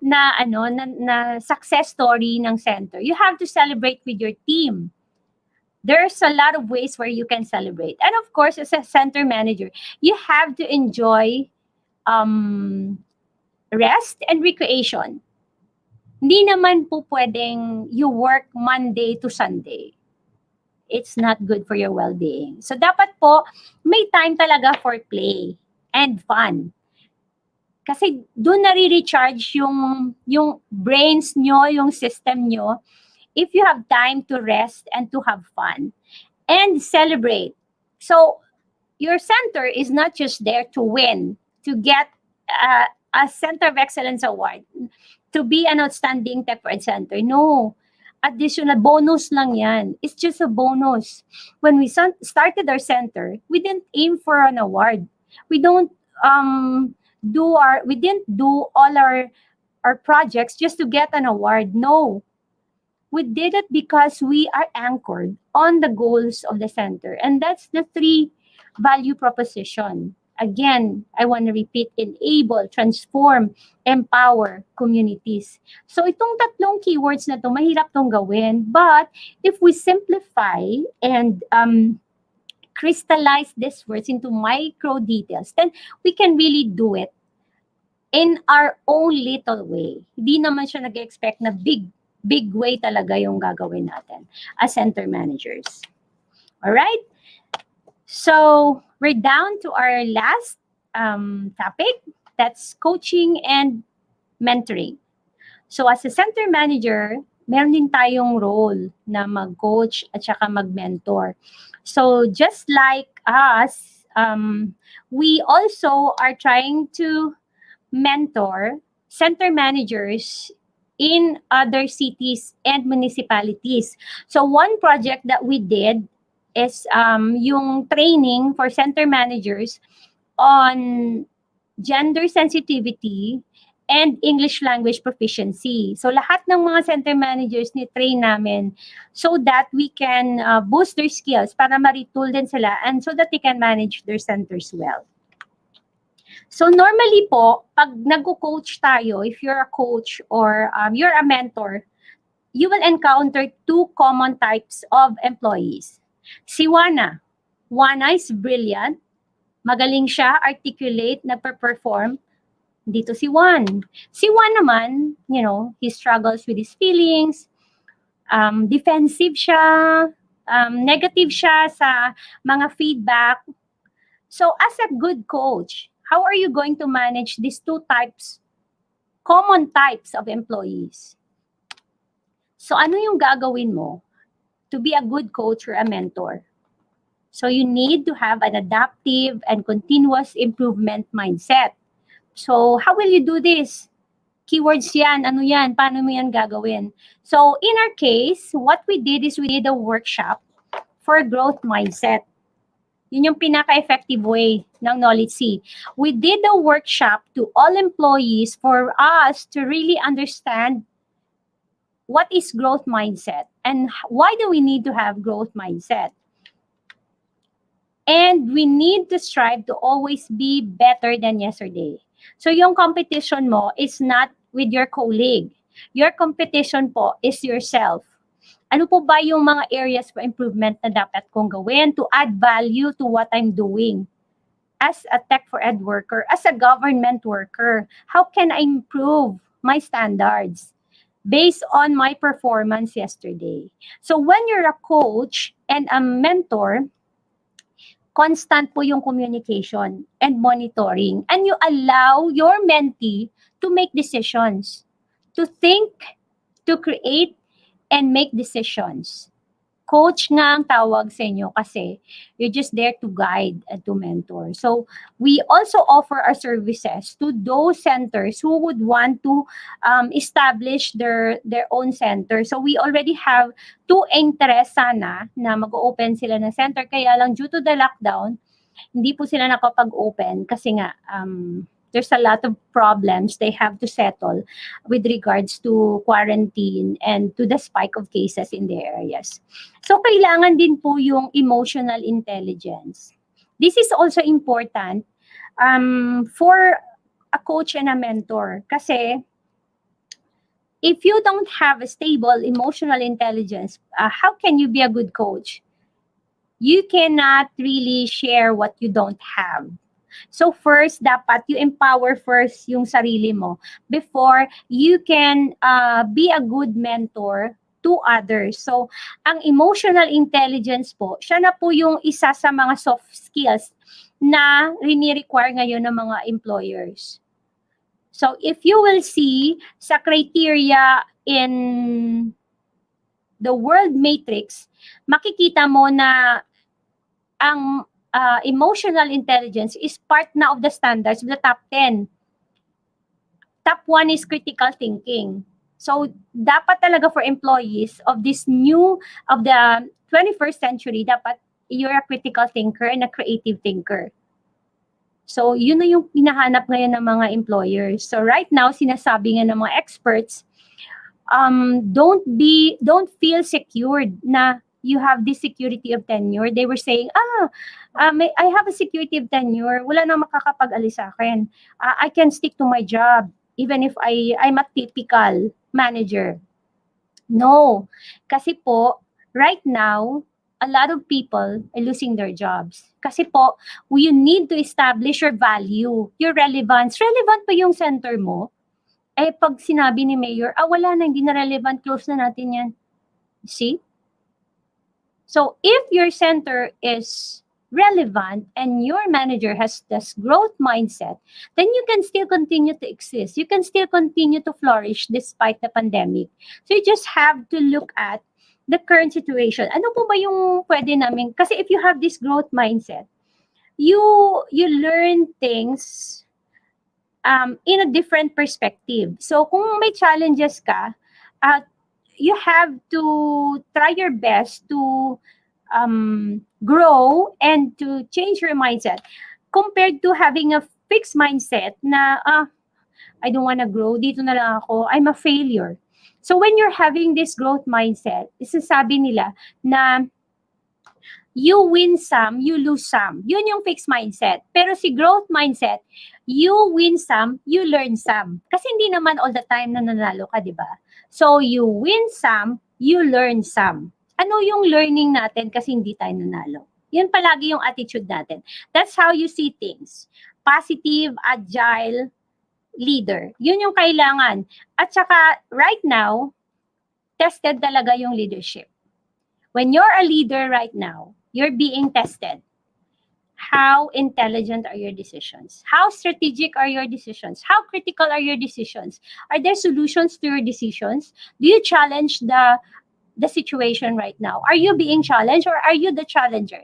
na success story ng center, you have to celebrate with your team. There's a lot of ways where you can celebrate. And of course, as a center manager, you have to enjoy rest and recreation. Hindi naman po pwedeng you work Monday to Sunday. It's not good for your well-being. So dapat po, may time talaga for play and fun. Kasi doon nare-recharge yung brains nyo, yung system nyo, if you have time to rest and to have fun and celebrate. So your center is not just there to win, to get a Center of Excellence Award, to be an outstanding Tech4ED Center. No. Additional bonus lang yan. It's just a bonus. When we started our center, we didn't aim for an award. We don't we didn't do all our projects just to get an award. No. We did it because we are anchored on the goals of the center. And that's the 3 value proposition. Again, I want to repeat, enable, transform, empower communities. So itong tatlong keywords na to, mahirap tong gawin. But if we simplify and crystallize these words into micro details, then we can really do it in our own little way. Hindi naman siya nag-expect na big way talaga yung gagawin natin as center managers. Alright? So, we're down to our last topic. That's coaching and mentoring. So, as a center manager, meron din tayong role na mag-coach at saka mag-mentor. So, just like us, we also are trying to mentor center managers in other cities and municipalities. So, one project that we did is yung training for center managers on gender sensitivity and English language proficiency. So lahat ng mga center managers ni-train namin so that we can boost their skills para ma-retool din sila and so that they can manage their centers well. So normally po, pag nag-coach tayo, if you're a coach or you're a mentor, you will encounter 2 common types of employees. Si Juana. Juana is brilliant. Magaling siya, articulate, nagpa-perform. Dito si Juan. Si Juan naman, he struggles with his feelings. Defensive siya. Negative siya sa mga feedback. So as a good coach, how are you going to manage these 2 common types of employees? So ano yung gagawin mo to be a good coach or a mentor? So you need to have an adaptive and continuous improvement mindset. So how will you do this? Keywords yan, ano yan, paano mo yan gagawin? So in our case, what we did is we did a workshop for growth mindset. Yun yung pinaka-effective way ng Knowledge C. We did a workshop to all employees for us to really understand what is growth mindset and why do we need to have growth mindset. And we need to strive to always be better than yesterday. So yung competition mo is not with your colleague. Your competition po is yourself. Ano po ba yung mga areas for improvement na dapat kong gawin to add value to what I'm doing? As a Tech4ED worker, as a government worker, how can I improve my standards? based on my performance yesterday. So when you're a coach and a mentor, constant po yung communication and monitoring. And you allow your mentee to make decisions, to think, to create, and make decisions. Coach nga ang tawag sa inyo kasi you're just there to guide and to mentor. So we also offer our services to those centers who would want to establish their own center. So we already have 2 interests sana na mag-open sila ng center. Kaya lang due to the lockdown, hindi po sila nakapag-open kasi nga there's a lot of problems they have to settle with regards to quarantine and to the spike of cases in their areas. So kailangan din po yung emotional intelligence. This is also important for a coach and a mentor kasi if you don't have a stable emotional intelligence, how can you be a good coach? You cannot really share what you don't have. So first, dapat you empower first yung sarili mo before you can be a good mentor to others. So, ang emotional intelligence po, siya na po yung isa sa mga soft skills na rini-require ngayon ng mga employers. So, if you will see sa criteria in the world matrix, makikita mo na ang emotional intelligence is part na of the standards of the top 10. Top 1 is critical thinking. So, dapat talaga for employees of this of the 21st century, dapat you're a critical thinker and a creative thinker. So, yun na yung pinahanap ngayon ng mga employers. So, right now, sinasabi nga ng mga experts, don't feel secured na you have this security of tenure. They were saying, I have a security of tenure. Wala nang makakapag-alis sa akin. I can stick to my job even if I'm a typical manager. No. Kasi po, right now, a lot of people are losing their jobs. Kasi po, you need to establish your value, your relevance. Relevant pa yung center mo? Eh, pag sinabi ni Mayor, wala na, hindi na relevant, close na natin yan. See? So if your center is relevant and your manager has this growth mindset, then you can still continue to exist. You can still continue to flourish despite the pandemic. So you just have to look at the current situation. Ano po ba yung pwede namin? Kasi if you have this growth mindset, you learn things in a different perspective. So kung may challenges ka, you have to try your best to grow and to change your mindset compared to having a fixed mindset na I don't want to grow, dito na lang ako, I'm a failure. So when you're having this growth mindset, isasabi nila na you win some, you lose some. Yun yung fixed mindset. Pero si growth mindset, you win some, you learn some. Kasi hindi naman all the time na nanalo ka, di ba? So you win some, you learn some. Ano yung learning natin kasi hindi tayo nanalo? Yun palagi yung attitude natin. That's how you see things. Positive, agile, leader. Yun yung kailangan. At saka, right now, tested talaga yung leadership. When you're a leader right now, you're being tested. How intelligent are your decisions? How strategic are your decisions? How critical are your decisions? Are there solutions to your decisions? Do you challenge the situation right now? Are you being challenged or are you the challenger?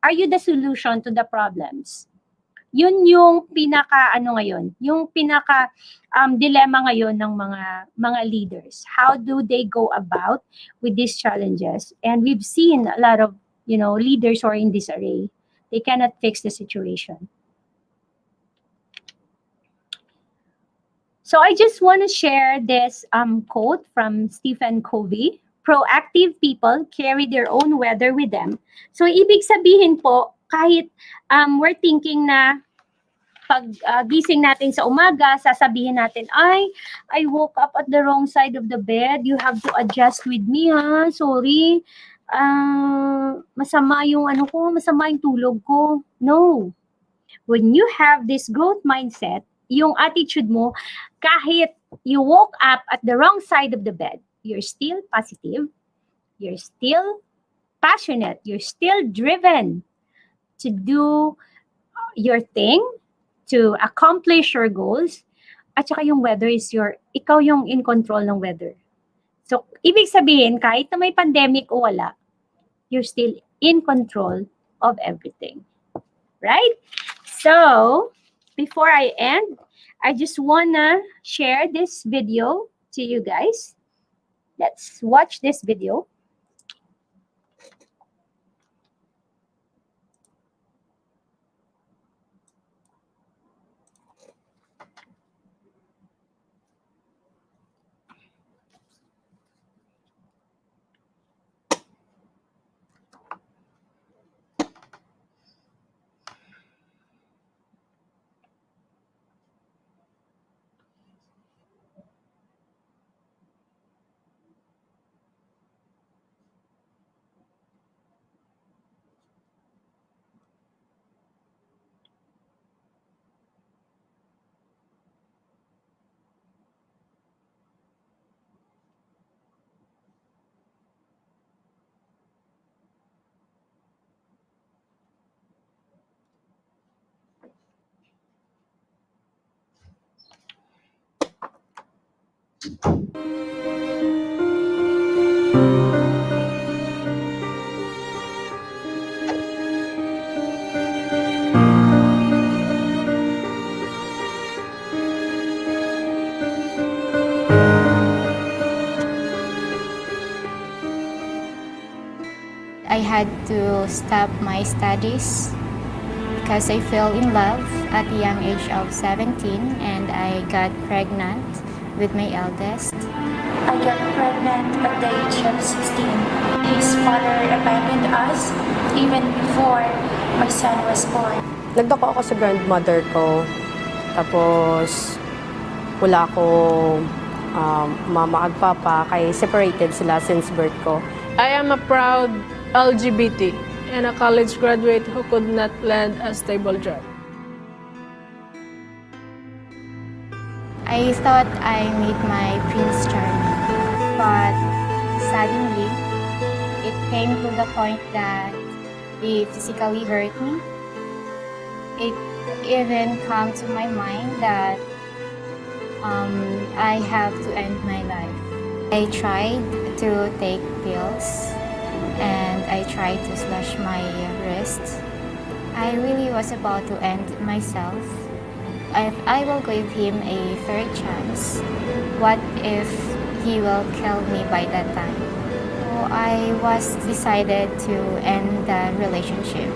Are you the solution to the problems? Yun yung pinaka dilemma ngayon ng mga leaders. How do they go about with these challenges? And we've seen a lot of leaders who are in this array. They cannot fix the situation. So I just want to share this quote from Stephen Covey. Proactive people carry their own weather with them. So ibig sabihin po, kahit we're thinking na pag gising natin sa umaga, sasabihin natin, I woke up at the wrong side of the bed. You have to adjust with me, ha? Sorry. Masama yung masama yung tulog ko. No. When you have this growth mindset, yung attitude mo, kahit you woke up at the wrong side of the bed, you're still positive, you're still passionate, you're still driven to do your thing, to accomplish your goals, at saka yung weather is ikaw yung in control ng weather. So, ibig sabihin, kahit na may pandemic o wala, you're still in control of everything. Right? So, before I end, I just wanna share this video to you guys. Let's watch this video. I had to stop my studies because I fell in love at the young age of 17 and I got pregnant with my eldest. I got pregnant at the age of 16. His father abandoned us even before my son was born. Nagdako ako sa grandmother ko, tapos wala akong mama at papa, kaya separated sila since birth ko. I am a proud LGBT and a college graduate who could not land a stable job. I thought I made my Prince Charming, but suddenly it came to the point that he physically hurt me. It even come to my mind that I have to end my life. I tried to take pills and I tried to slash my wrists. I really was about to end myself. If I will give him a third chance, what if he will kill me by that time? So I was decided to end the relationship.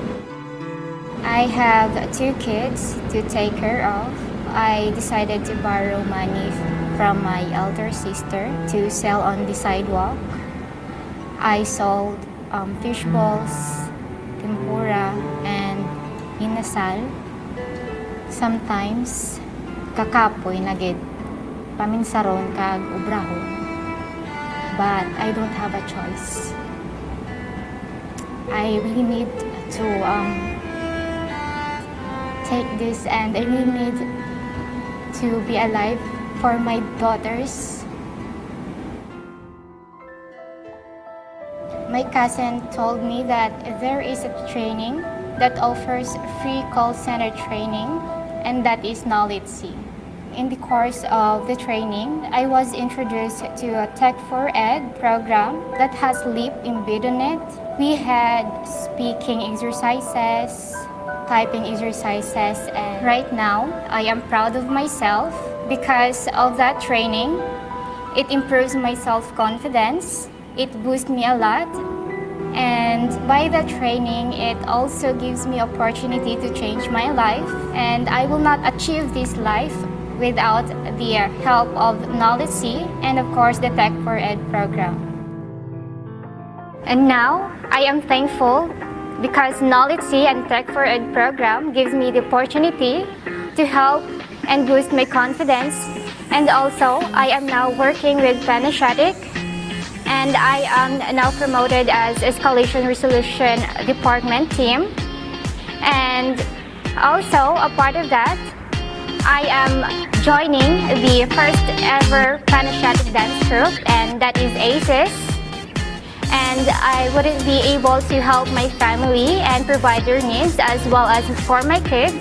I have 2 kids to take care of. I decided to borrow money from my elder sister to sell on the sidewalk. I sold fish balls, tempura, and inasal. Sometimes, kakapoy na gid paminsaron kag ubrahon. But I don't have a choice. I really need to take this, and I really need to be alive for my daughters. My cousin told me that there is a training that offers free call center training, and that is Knowledge C. In the course of the training, I was introduced to a Tech4ED program that has LEAP embedded in it. We had speaking exercises, typing exercises, and right now, I am proud of myself because of that training. It improves my self-confidence. It boosts me a lot. And by the training, it also gives me opportunity to change my life. And I will not achieve this life without the help of Knowledge C and of course the Tech4ED program. And now, I am thankful because Knowledge C and Tech4ED program gives me the opportunity to help and boost my confidence. And also, I am now working with Panasonic, and I am now promoted as Escalation Resolution Department team. And also, a part of that, I am joining the first ever Panasiatic dance group, and that is ACES. And I wouldn't be able to help my family and provide their needs as well as for my kids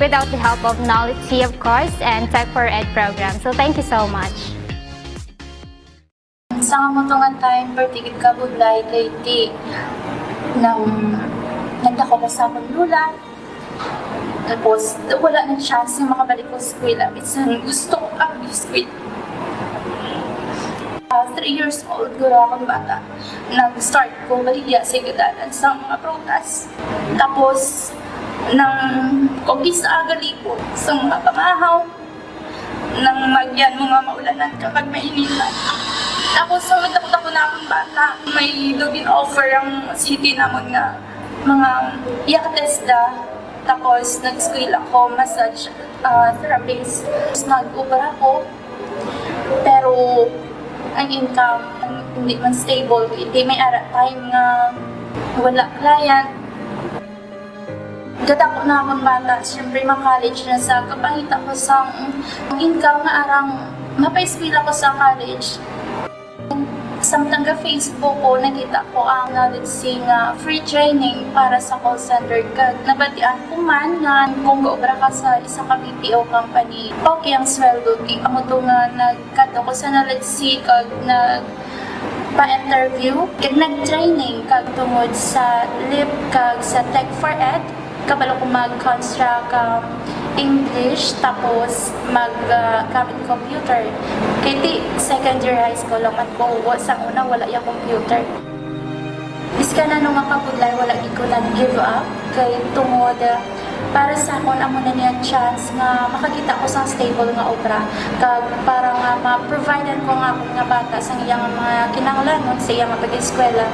without the help of Knowledge C, of course, and Tech4ED program. So thank you so much. Sa kamutungan time, pertigit ka budlay kay ti nang nagdako ko sa akong lula. Tapos, wala na chance na makabalik ko sa eskwela. Minsan, gusto ko ang eskwela. 3 years old, guro akong bata. Nag-start ko baliya sa igadalan sa mga prutas. Tapos, nang kogis sa agalipod sa mga pamahaw, nang magyan mga maulanan kapag mainitan. Tapos, sunod ako na akong bata. May login offer ang city naman na mga iyak-testa. Tapos, nag-school ako, massage therapist. Nag-ubra ako. Pero, ang income, hindi man stable. Hindi may time nga wala client. Gadako na akong bata. Siyempre, college na sa kapangita ko sa income na arang mapa-school ako sa college. Samtang ka Facebook ko, nakita ko ang Knowledge C nga free training para sa call center. Kag nabatian ko man nga kung gaobra ka sa isang BPO company, okay ang sweldo. Amo to nga nagkato ko sa Knowledge C kag pa-interview. Kag nag-training kag tungod sa LIP kag sa Tech4ED. Kabalo ko mag-construct English, tapos mag-gamit computer. Kaya di, second year high school lang ko, sa una wala yung computer. Iska na nung makapudlay, wala ko nag-give up. Kaya tungod, para sa akon, amo na niya chance nga makakita ko sa stable nga obra. Kag para nga ma-providean ko nga akong nga bata sa iyang mga kinahanglanon sa iyang mga pag-eskwela.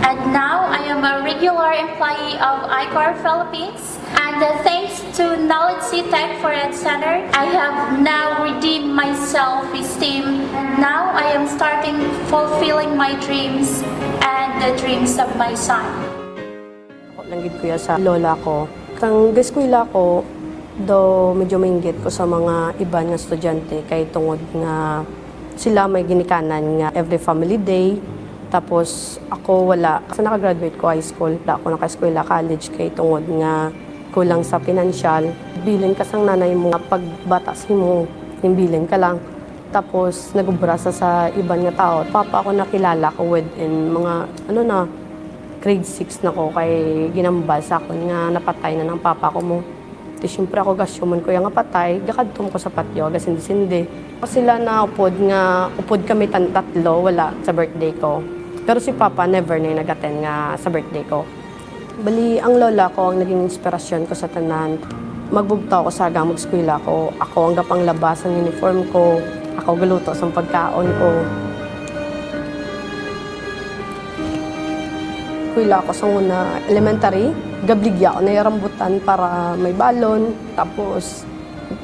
And now, I am a regular employee of ICOR Philippines. And thanks to Knowledge C Tech4ED Center, I have now redeemed my self-esteem. Now, I am starting fulfilling my dreams and the dreams of my son. Ako langgit ko sa lola ko. Kang eskwela ko, do medyo mainggit ko sa mga iba nga estudyante kay tungod nga sila may ginikanan nga every family day. Tapos ako wala. Kasi nakagraduate ko high school. Wala ako naka-eskwela college kay tungod nga kulang sa financial. Bilin ka sang nanay mo. Pagbatas mo, bilin ka lang. Tapos nagubra sa ibang nga tao. Papa ako nakilala ko within mga grade 6 na ko kay ginambal sa akin nga napatay na ng papa ko mo. Di syempre ako gasyuman ko yung patay. Gakadtom ko sa patio, gasindi-sindi. Sila na upod kami tatlo, wala sa birthday ko. Pero si Papa never na nag-attend nga sa birthday ko. Bali, ang lola ko ang naging inspirasyon ko sa tanan. Magbugtaw ko sa mag-eskwela ko. Ako ang gapanglabas ang uniform ko. Ako galuto sa pagkaon ko. Eskwela ko sa una elementary. Gabligya ko na yung rambutan para may balon. Tapos,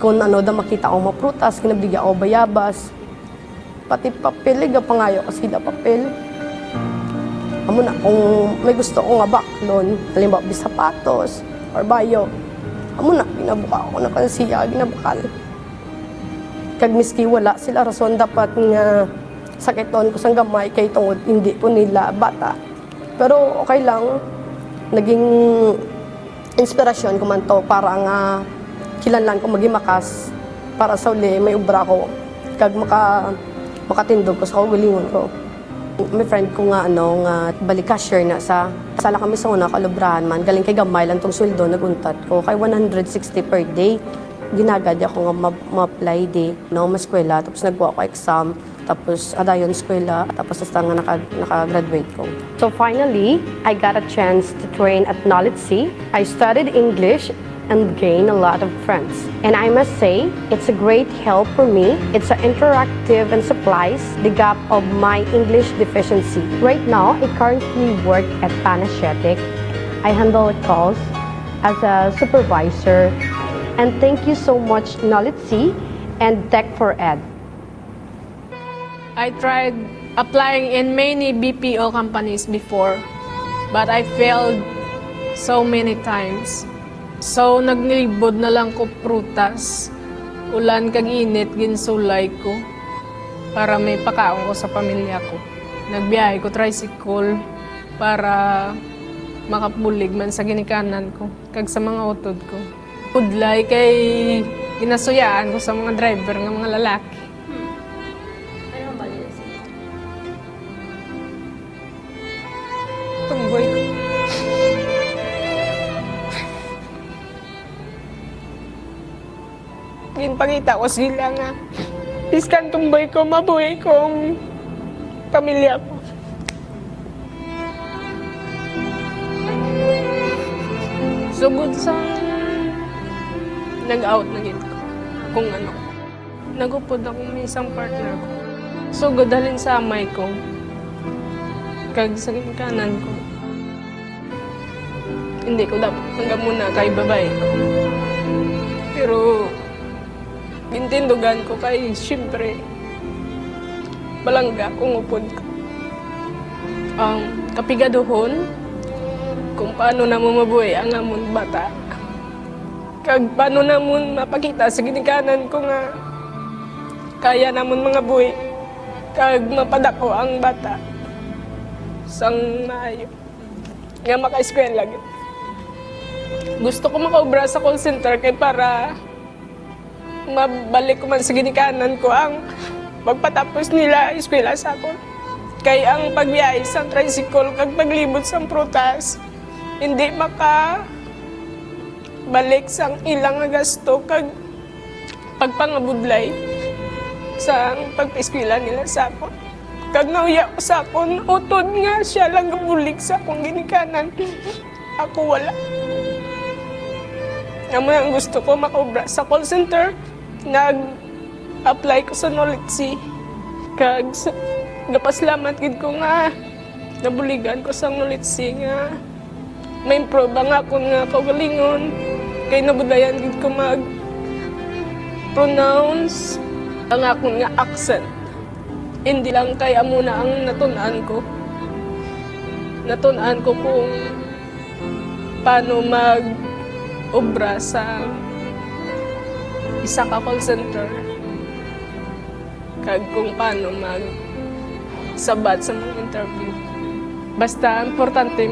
kung makita ko maprutas, kinabligya ko bayabas. Pati papel, gapangayo ko sila papel. Amo na, kung may gusto ko nga baklon, halimbawa sapatos or bayo, amo na, binabuka ko na kansiya, ginabakal. Kag miski wala sila rason dapat nga sakiton ko sang gamay kay tungod hindi po nila bata. Pero okay lang, naging inspirasyon ko man to para nga kilanlan ko magimakas para sa uli may ubra ko kag makatindog ko sa kaugalingon ko. May friend ko nga balik cashier na sa sala kami sa una kalubrahan man galing kay gamay lang tong sweldo naguntat ko kay 160 per day. Ginagad ako nga ma-apply di maskwela tapos nagkuha ko exam tapos adayon eskwela tapos hasta nga naka-graduate ko. So finally, I got a chance to train at Knowledge C. I studied English and gained a lot of friends. And I must say, it's a great help for me. It's interactive and supplies the gap of my English deficiency. Right now, I currently work at Panasiatic. I handle calls as a supervisor. And thank you so much, Knowledge C and Tech4ED. I tried applying in many BPO companies before, but I failed so many times. So, nagnilibod na lang ko prutas. Ulan kag init, ginsulay ko para may pakaon ko sa pamilya ko. Nagbiyahe ko tricycle para makapulig man sa ginikanan ko kag sa mga utod ko. Udlay kay ginasuyaan ko sa mga driver ng mga lalaki. Ano ba yun sila? Tumboy ko. Ginpangita ko sila nga iskan tumboy ko, mabuhay kong pamilya ko. Sugod sa nag-out na gid ko kung ano. Nagupod ako may isang partner ko. Sugod dalhin sa amay ko. Kag sa kanan ko. Hindi ko dapat hanggang muna kay babae ko. Pero bintindugan ko kay siyempre balangga kung upod ko. Ang kapigaduhon kung paano na mo mabuhay ang amon bata. Kag paano na mo mapakita sa ginikanan ko nga kaya namon mga buhay. Kag mapadako ang bata sang maayo nga maka-eskwela gid. Gusto ko makaobra sa call center kay para mabalik ko man sa ginikanan ko ang pagpatapos nila eskwela sa ako. Kay ang pagbiyahe sa tricycle kag paglibot sa prutas hindi maka balik sang ilang nga gasto kag pagpangabudlay sa pagpa-eskwela nila sa ako. Kag nauya ko sa akon, utod nga siya lang gabulik sa akong ginikanan. Ako wala. Naman ang gusto ko makaobra sa call center, nag-apply ko sa Knowledge. Kag napaslamat gid ko nga nabuligan ko sa Knowledge nga ma-improve ang akon nga kaugalingon. Kay nabudayan gid ko mag-pronounce ang akon nga accent. Hindi lang kay amuna ang natunan ko. Natunan ko kung paano mag-obra sa isa ka call center. Kag kung paano mag-sabat sa mga interview. Basta importante,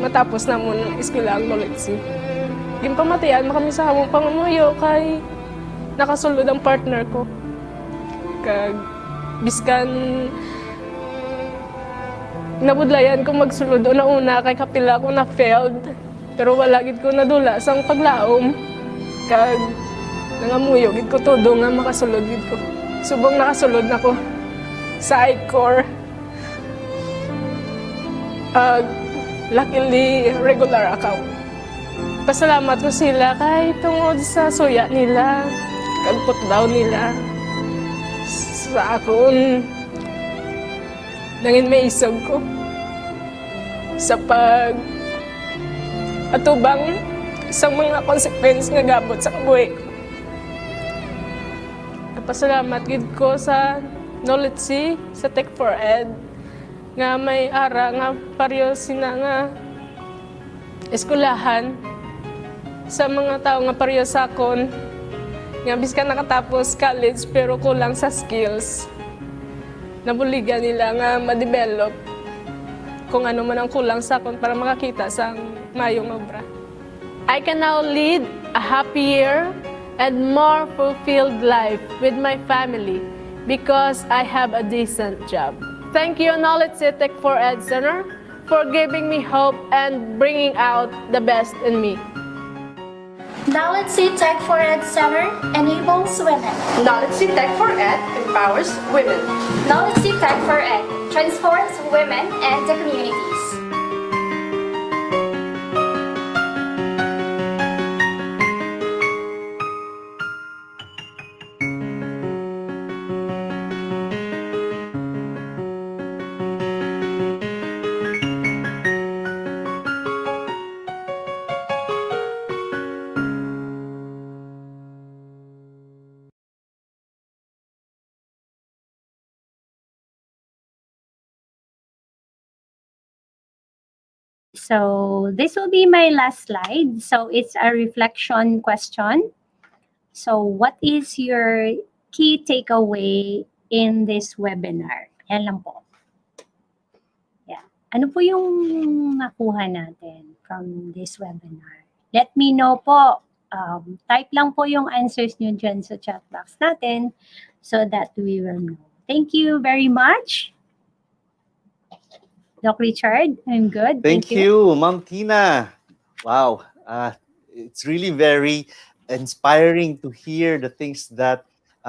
matapos na mo ng eskwela ang Knowledge. Yung pamatian, makami sa hamong pangamuyo kay nakasulod ang partner ko. Kag biskan nabudlayan ko magsulod una kay kapila ko na failed. Pero wala gid ko nadula sang paglaom. Kag nangamuyo gid ko todo nga makasulod gid ko. Subong nakasulod na ko sa I-Core. Luckily, regular account. Pasalamat ko sila kay tungod sa suya nila, kagput daw nila sa akon. Nangin may isog ko sa atubang sa mga consequence nga gabot sa kabuhi ko. Pasalamat gid ko sa Knowledge, sa Tech4ED, nga may ara nga pareho sina nga eskwelahan sa mga tao nga pareho sa akon nga biskan nakatapos college pero kulang sa skills. Nabuligan nila nga ma-develop kung ano man ang kulang sa akon para makakita sa mayong obra. I can now lead a happier and more fulfilled life with my family because I have a decent job. Thank you, Knowledge Tech4ED Center, for giving me hope and bringing out the best in me. Knowledge Tech4ED Center enables women. Knowledge Tech4ED empowers women. Knowledge Tech4ED transforms women and the communities. So this will be my last slide. So it's a reflection question. So what is your key takeaway in this webinar? Yan lang po. Yeah. Ano po yung nakuha natin from this webinar? Let me know po. Type lang po yung answers nyo dyan sa chat box natin so that we will know. Thank you very much. Doc Richard, I'm good. Thank you, Ma'am Tina. Wow, it's really very inspiring to hear the things that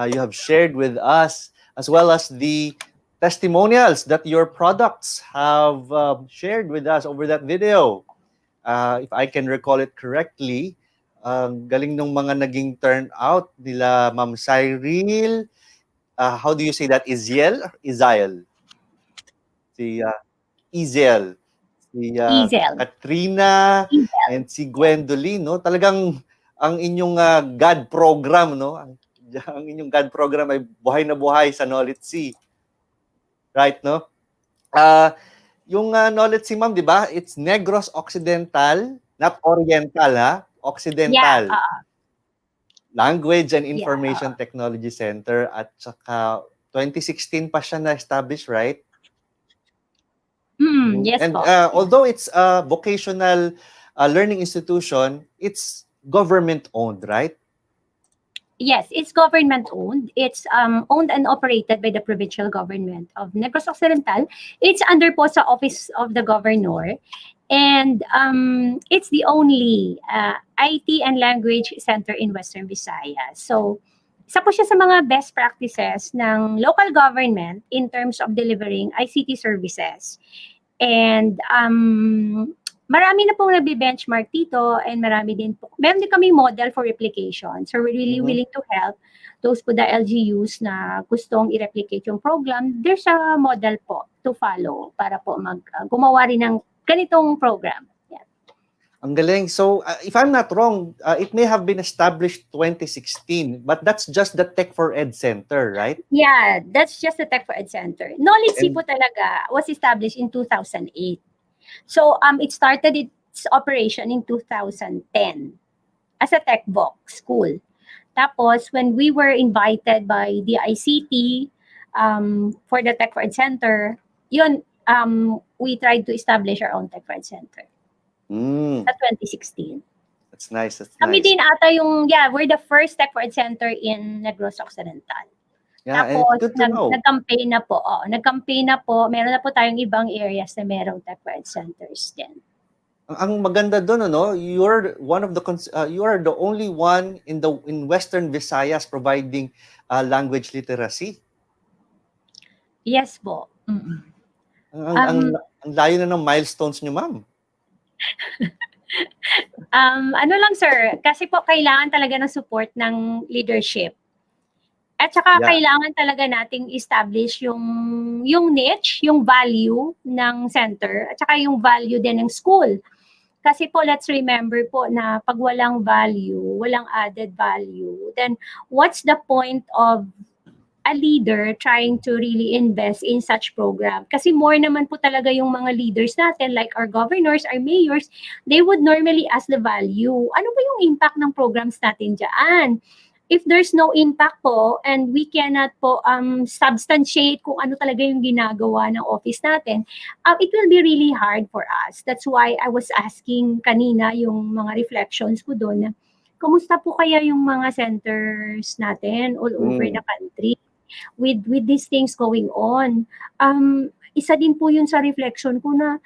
you have shared with us, as well as the testimonials that your products have shared with us over that video. If I can recall it correctly, galing nung mga naging turnout nila Ma'am Cyril. How do you say that? Iziel? Izael? Si Izel. Si Izel. Katrina Izel. and si Gwendolyn, no? Talagang ang inyong God program, no? Ang inyong God program ay buhay na buhay sa Knowledge Sea. Right, no? Yung Knowledge Sea, ma'am, di ba? It's Negros Occidental, not Oriental, ha? Occidental. Yeah, Language and Information Technology Center at saka 2016 pa siya na-establish, right? Yes And po. although it's a vocational learning institution, it's government-owned, right? Yes, it's government-owned. It's owned and operated by the provincial government of Negros Occidental. It's under po sa Office of the Governor. And it's the only IT and language center in Western Visayas. So, isa po siya sa mga best practices ng local government in terms of delivering ICT services. And marami na pong nabi-benchmark dito and marami din po. Meron din kami model for replication. So we're really willing to help those po the LGUs na gustong i-replicate yung program. There's a model po to follow para po gumawa rin ng ganitong program. Yeah. Ang galing. So if I'm not wrong, it may have been established 2016, but that's just the Tech4ED Center, right? Yeah, that's just the Tech4ED Center. Knowledge Sea po talaga was established in 2008. So it started its operation in 2010 as a tech box school. Tapos when we were invited by the ICT for the Tech4ED Center, yun we tried to establish our own Tech4ED Center. Sa 2016. That's nice. That's Kami nice. din ata we're the first Tech4ED Center in Negros Occidental. Yeah, and Tapos, it's good to know. nag-campaign na po. Nag-campaign na po. Meron na po tayong ibang areas na merong Tech4ED centers din. Ang maganda doon, ano, you are the only one in Western Visayas providing language literacy. Yes po. Ang layo na ng milestones niyo, ma'am. Ano lang sir, kasi po kailangan talaga ng support ng leadership. At saka kailangan talaga nating establish yung niche, yung value ng center, at saka yung value din ng school. Kasi po, let's remember po na pag walang value, walang added value, then what's the point of a leader trying to really invest in such program? Kasi more naman po talaga yung mga leaders natin, like our governors, our mayors, they would normally ask the value. Ano ba yung impact ng programs natin dyan? If there's no impact po and we cannot po substantiate kung ano talaga yung ginagawa ng office natin, it will be really hard for us. That's why I was asking kanina yung mga reflections ko doon na kumusta po kaya yung mga centers natin all over the country with these things going on. Isa din po yun sa reflection ko na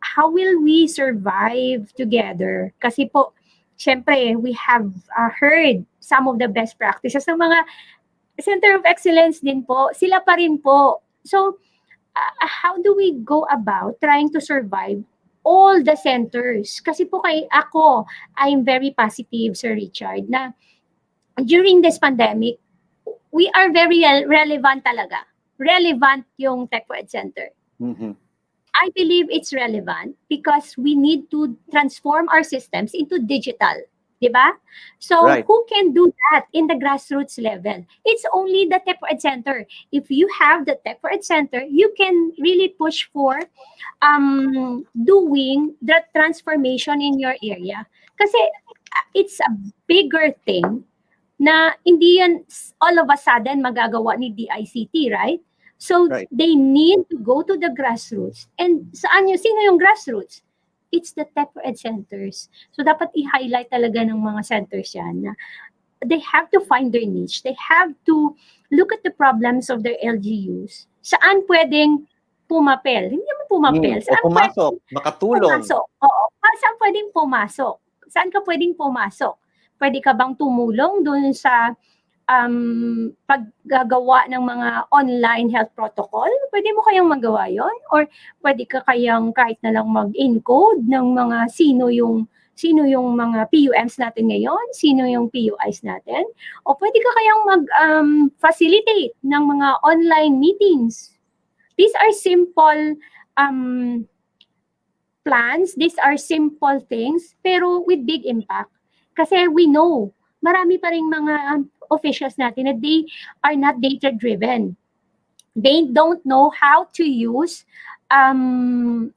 how will we survive together? Kasi po, syempre, we have heard some of the best practices ng mga Center of Excellence din po. Sila pa rin po. So, how do we go about trying to survive all the centers? Kasi po ako, I'm very positive, Sir Richard, na during this pandemic, we are very relevant talaga. Relevant yung Tech4ED Center. I believe it's relevant because we need to transform our systems into digital. Diba? So Right. who can do that in the grassroots level? It's only the Tech4ED Center. If you have the Tech4ED Center, you can really push for doing the transformation in your area. Kasi it's a bigger thing na hindi yan all of a sudden magagawa ni DICT, right? So Right. they need to go to the grassroots. And sino yung grassroots? It's the Tech4ED Centers. So dapat i-highlight talaga ng mga centers yan na they have to find their niche. They have to look at the problems of their LGUs. Saan pwedeng pumapel? Hindi naman pumapel. O pumasok, makatulong. Pumasok. Oo. Saan pwedeng pumasok? Saan ka pwedeng pumasok? Pwede ka bang tumulong doon sa paggagawa ng mga online health protocol? Pwede mo kayang magawa yon? Or pwede ka kayang kahit na lang mag-encode ng mga sino yung mga PUMs natin ngayon, sino yung PUIs natin, o pwede ka kayang mag-facilitate ng mga online meetings. These are simple plans, these are simple things, pero with big impact. Kasi we know, marami pa rin mga officials natin that they are not data-driven. They don't know how to use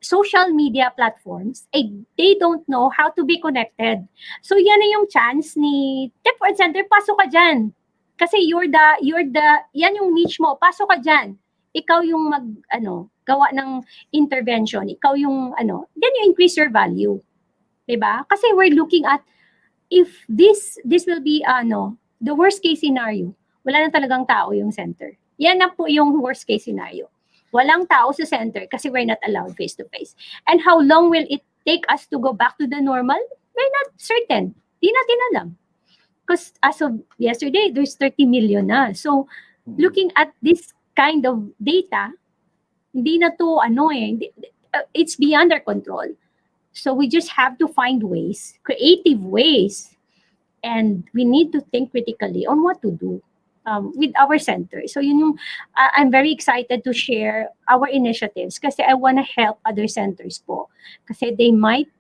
social media platforms. They don't know how to be connected. So yan na yung chance ni Tech4ED Center, pasok ka dyan. Kasi yan yung niche mo, pasok ka dyan. Ikaw yung gawa ng intervention. Ikaw yung then you increase your value. Diba? Kasi we're looking at if this will be the worst case scenario, wala na talagang tao yung center. Yan na po yung worst case scenario. Walang tao sa center kasi we're not allowed face-to-face. And how long will it take us to go back to the normal? We're not certain. Di natin alam. Because as of yesterday, there's 30 million na. So, looking at this kind of data, hindi na to it's beyond our control. So we just have to find ways, creative ways, and we need to think critically on what to do with our center. So yun yung, I'm very excited to share our initiatives kasi I want to help other centers po. Kasi they might,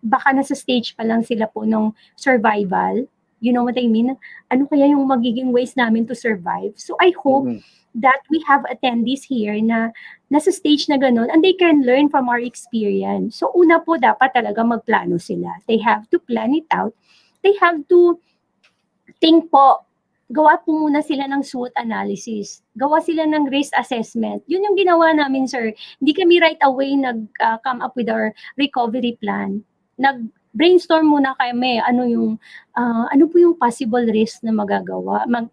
baka nasa stage pa lang sila po ng survival. You know what I mean? Ano kaya yung magiging ways namin to survive? So I hope that we have attendees here na nasa stage na ganun and they can learn from our experience. So una po dapat talaga magplano sila. They have to plan it out. They have to think po, gawa po muna sila ng SWOT analysis. Gawa sila ng risk assessment. Yun yung ginawa namin, sir. Hindi kami right away come up with our recovery plan. Brainstorm muna kami ano po yung possible risk na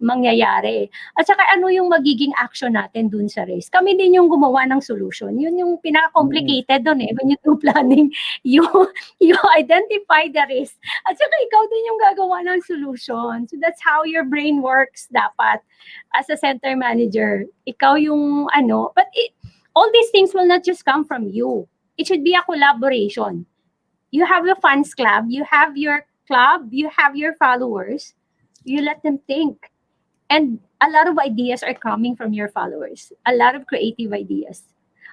mangyayari. At saka ano yung magiging action natin dun sa risk. Kami din yung gumawa ng solution. Yun yung pinaka-complicated dun when you do planning, you identify the risk. At saka ikaw din yung gagawa ng solution. So that's how your brain works dapat as a center manager. Ikaw yung but all these things will not just come from you. It should be a collaboration. You have a fans club, you have your club, you have your followers, you let them think. And a lot of ideas are coming from your followers. A lot of creative ideas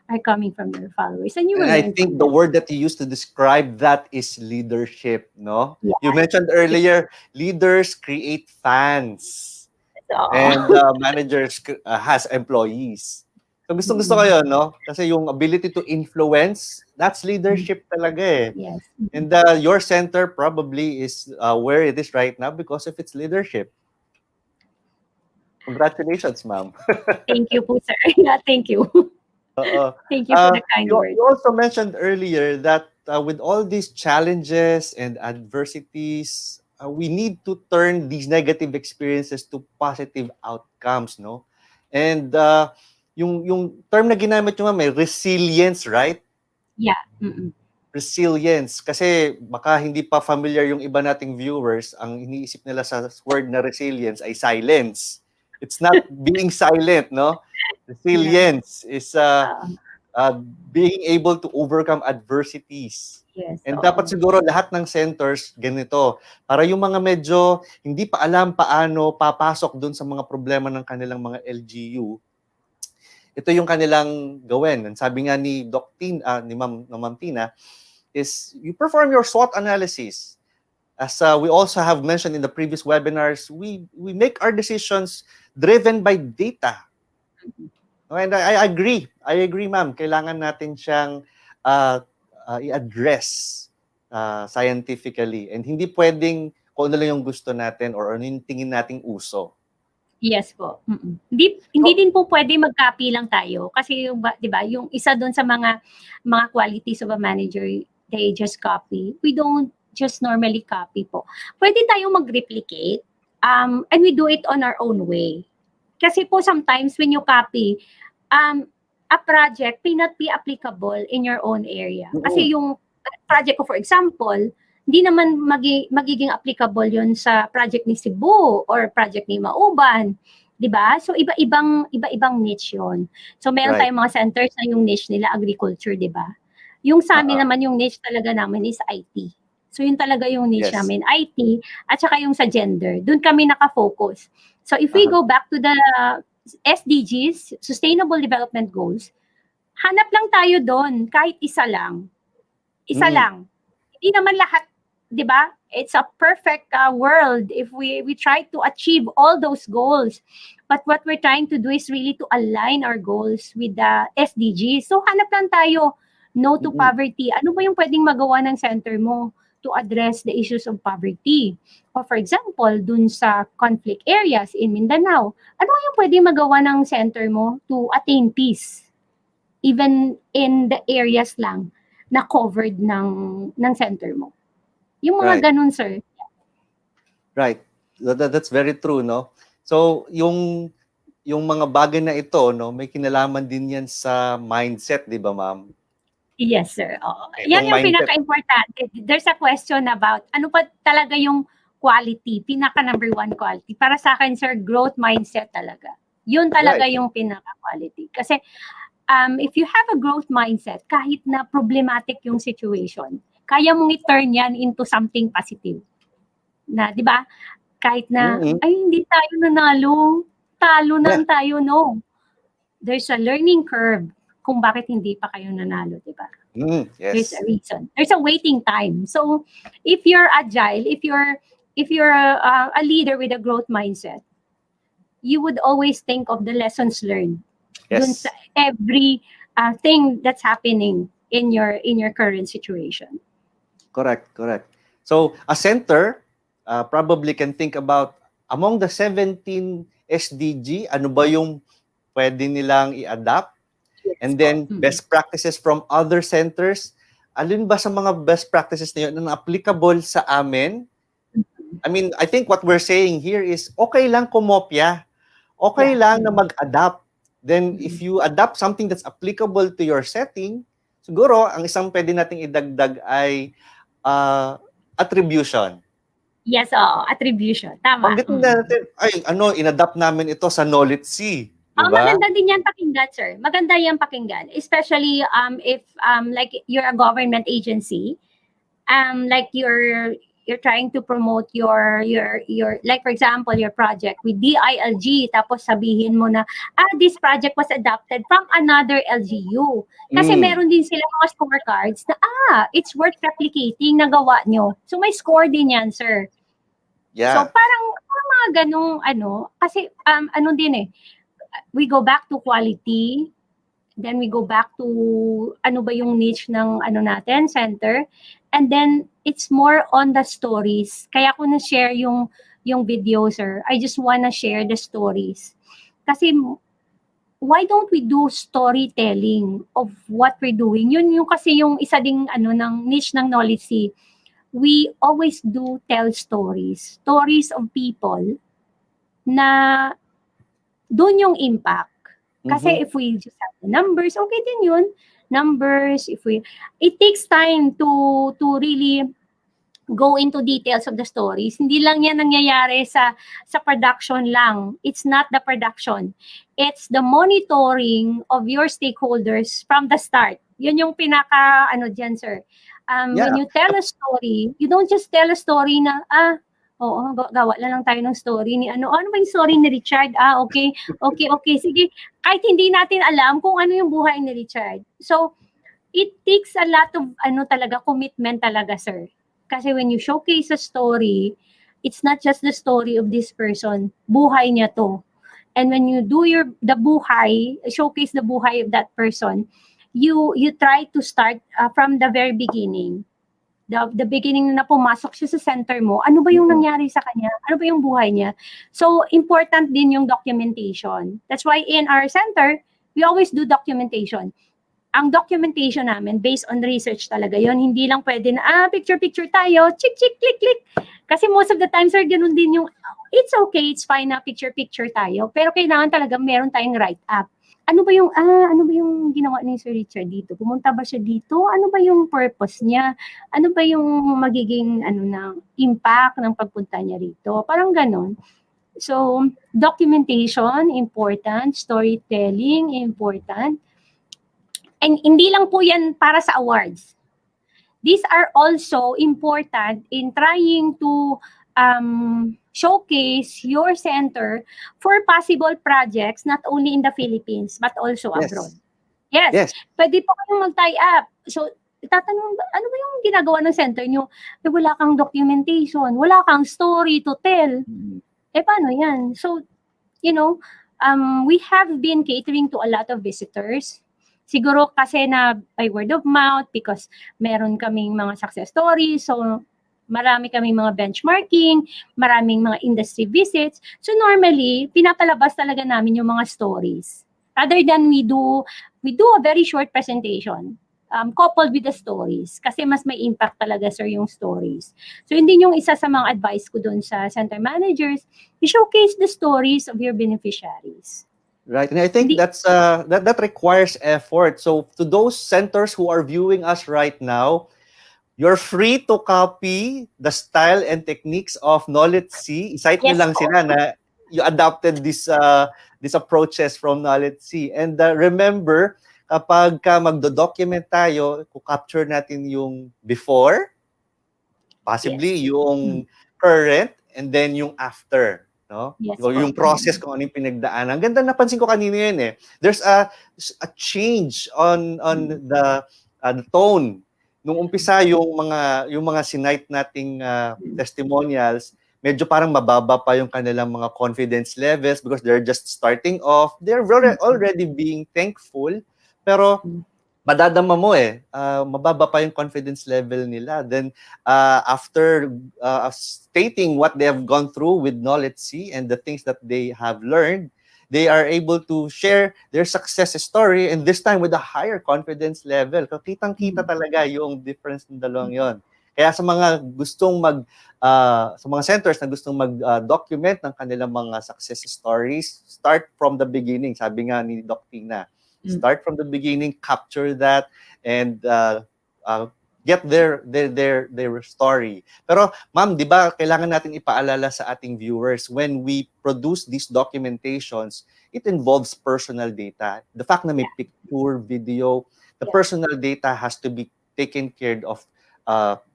are coming from your followers. And I think the word that you used to describe that is leadership, no? Yeah. You mentioned earlier, leaders create fans. And managers has employees. So gusto ko yun, no? Kasi yung ability to influence, that's leadership talaga eh. Yes. And your center probably is where it is right now because of its leadership. Congratulations, ma'am. Thank you po, sir. Yeah, thank you. Thank you for the kind words. You also mentioned earlier that with all these challenges and adversities, we need to turn these negative experiences to positive outcomes, no? And yung term na ginamit nyo, may resilience, right? Yeah. Resilience. Kasi baka hindi pa familiar yung iba nating viewers, ang iniisip nila sa word na resilience ay silence. It's not being silent, no? Resilience is being able to overcome adversities. Yes. And dapat siguro lahat ng centers ganito, para yung mga medyo hindi pa alam paano papasok dun sa mga problema ng kanilang mga LGU, ito yung kanilang gawin. And sabi nga ni ni Ma'am Tina, is you perform your SWOT analysis. as we also have mentioned in the previous webinars, we make our decisions driven by data. And I agree. I agree, ma'am. Kailangan natin siyang i-address scientifically. And hindi pwedeng kung ano lang yung gusto natin or ano yung tingin nating uso. Yes po. Hindi din po pwede mag-copy lang tayo kasi yung 'di ba, yung isa doon sa mga qualities of a manager, they just copy. We don't just normally copy po. Pwede tayong mag-replicate and we do it on our own way. Kasi po sometimes when you copy a project may not be applicable in your own area. Kasi yung project ko for example, hindi naman magiging applicable yun sa project ni Cebu or project ni Mauban, 'di ba? So iba-ibang niche yun. So meron tayong mga centers na yung niche nila agriculture, 'di ba? Yung sa amin naman yung niche talaga namin is IT. So yun talaga yung niche namin, IT at saka yung sa gender. Doon kami naka-focus. So if we go back to the SDGs, Sustainable Development Goals, hanap lang tayo doon kahit isa lang. Isa lang. Hindi naman lahat, 'di ba? It's a perfect world if we try to achieve all those goals. But what we're trying to do is really to align our goals with the SDGs. So hanap lang tayo, no to poverty. Ano ba yung pwedeng magawa ng center mo to address the issues of poverty? O for example, dun sa conflict areas in Mindanao, ano yung pwedeng magawa ng center mo to attain peace? Even in the areas lang na covered ng center mo. Yung mga ganun, sir. Right. That's very true, no? So, yung mga bagay na ito, no, may kinalaman din yan sa mindset, di ba, ma'am? Yes, sir. Yan yung pinaka-importante. There's a question about ano pa talaga yung quality, pinaka-number 1 quality. Para sa akin, sir, growth mindset talaga. Yun talaga yung pinaka-quality. Kasi if you have a growth mindset, kahit na problematic yung situation, kaya mong i-turn yan into something positive. Na, di ba? Kahit na, ay, hindi tayo nanalo. Talo na tayo, no. There's a learning curve kung bakit hindi pa kayo nanalo, di ba? Yes. There's a reason. There's a waiting time. So, if you're agile, if you're a leader with a growth mindset, you would always think of the lessons learned. Dun sa every thing that's happening in your current situation. Correct. So, a center probably can think about among the 17 SDG, ano ba yung pwede nilang i-adapt? And then, best practices from other centers. Alin ba sa mga best practices na yun na applicable sa amin? I mean, I think what we're saying here is okay lang kumopya. Okay lang na mag-adapt. Then, if you adapt something that's applicable to your setting, siguro, ang isang pwede nating idagdag ay attribution. Yes, attribution. Tama. Pagdating natin, inadapt namin ito sa knowledge C. Diba? Maganda din yan pakinggan, sir. Maganda yan pakinggan. Especially if like you're a government agency, like you're trying to promote your like for example your project with DILG, tapos sabihin mo na this project was adopted from another LGU kasi meron din sila mga scorecards na it's worth replicating na gawa nyo, so may score din yan, sir. So parang mga ganong kasi din we go back to quality, then we go back to ano ba yung niche ng natin, center. And then, it's more on the stories. Kaya ko na-share yung video, sir. I just wanna share the stories. Kasi, why don't we do storytelling of what we're doing? Yun yung kasi yung isa ding ng niche ng knowledge. We always do tell stories. Stories of people na doon yung impact. Kasi if we just have the numbers, okay din yun. Numbers, it takes time to really go into details of the stories. Hindi lang yan nangyayari sa production lang. It's not the production. It's the monitoring of your stakeholders from the start. Yun yung pinaka dyan, sir. When you tell a story, you don't just tell a story na gawa lang tayo ng story ni ano ba yung story ni Richard? Okay, sige. Kahit hindi natin alam kung ano yung buhay ni Richard. So, it takes a lot of commitment talaga, sir. Kasi when you showcase a story, it's not just the story of this person. Buhay niya to. And when you do the buhay, showcase the buhay of that person, you try to start from the very beginning. The beginning na pumasok siya sa center mo, ano ba yung nangyari sa kanya? Ano ba yung buhay niya? So, important din yung documentation. That's why in our center, we always do documentation. Ang documentation namin, based on research talaga yon, hindi lang pwede na, picture tayo, chick, click, click. Kasi most of the times, sir, ganun din yung, it's okay, it's fine na picture tayo. Pero kailangan talaga meron tayong write-up. Ano ba yung ginawa ni Sir Richard dito? Pumunta ba siya dito? Ano ba yung purpose niya? Ano ba yung magiging impact ng pagpunta niya rito? Parang ganon. So, documentation, important. Storytelling, important. And hindi lang po yan para sa awards. These are also important in trying to showcase your center for possible projects not only in the Philippines but also abroad. Yes. Pwede po kayong mag-tie up. So, itatanong, ano ba yung ginagawa ng center nyo? Wala kang documentation, wala kang story to tell. Paano yan? So, we have been catering to a lot of visitors. Siguro kasi na by word of mouth because meron kaming mga success stories. So, marami kaming mga benchmarking, maraming mga industry visits. So, normally, pinapalabas talaga namin yung mga stories. Rather than we do a very short presentation coupled with the stories. Kasi mas may impact talaga, sir, yung stories. So, hindi yung isa sa mga advice ko dun sa center managers, i-showcase the stories of your beneficiaries. Right, and I think that requires effort. So to those centers who are viewing us right now, you're free to copy the style and techniques of Knowledge C. Cite nyo lang sila na you adopted this approaches from Knowledge C. And remember, kapag magdo-document tayo, capture natin yung before, possibly yung current, and then yung after. No? Yes, yung process kung ano yung pinagdaanan. Ang ganda, napansin ko kanina yun eh. There's a change on the tone. Nung umpisa yung mga sinite nating testimonials, medyo parang mababa pa yung kanilang mga confidence levels because they're just starting off. They're already being thankful, pero madadama mo mababa pa yung confidence level nila. Then, after stating what they have gone through with Knowledge C and the things that they have learned, they are able to share their success story, and this time with a higher confidence level. Kitang-kita talaga yung difference ng dalawang yon. Kaya sa mga gustong sa mga centers na gustong mag-document ng kanilang mga success stories, start from the beginning. Sabi nga ni Doc Tina, start from the beginning, capture that, and get their story. Pero ma'am, di ba kailangan natin ipaalala sa ating viewers, when we produce these documentations, it involves personal data. The fact na may picture, video, the personal data has to be taken care of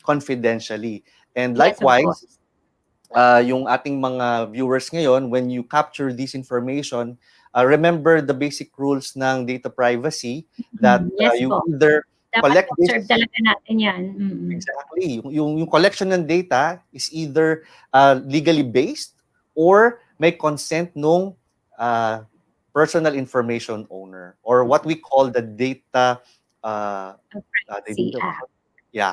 confidentially. And likewise, yung ating mga viewers ngayon, when you capture this information, remember the basic rules ng data privacy that you either collect this. Dapat talaga natin yan. Exactly. Yung collection ng data is either legally based or may consent nung personal information owner, or what we call the data Privacy Act.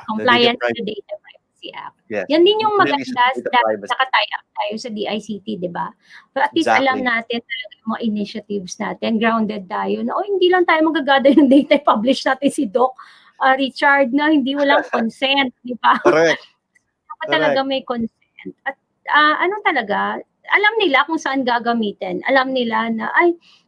Compliance with the Data Privacy Act. Yes. Yan din yung maganda dahil naka-tie up tayo sa DICT, di ba? So at least alam natin talaga yung mga initiatives natin, grounded tayo, na hindi lang tayo magagada yung data, publish natin si Doc Richard na hindi walang consent, di ba? Correct. Dapat talaga may consent. At talaga, alam nila kung saan gagamitin. Alam nila na,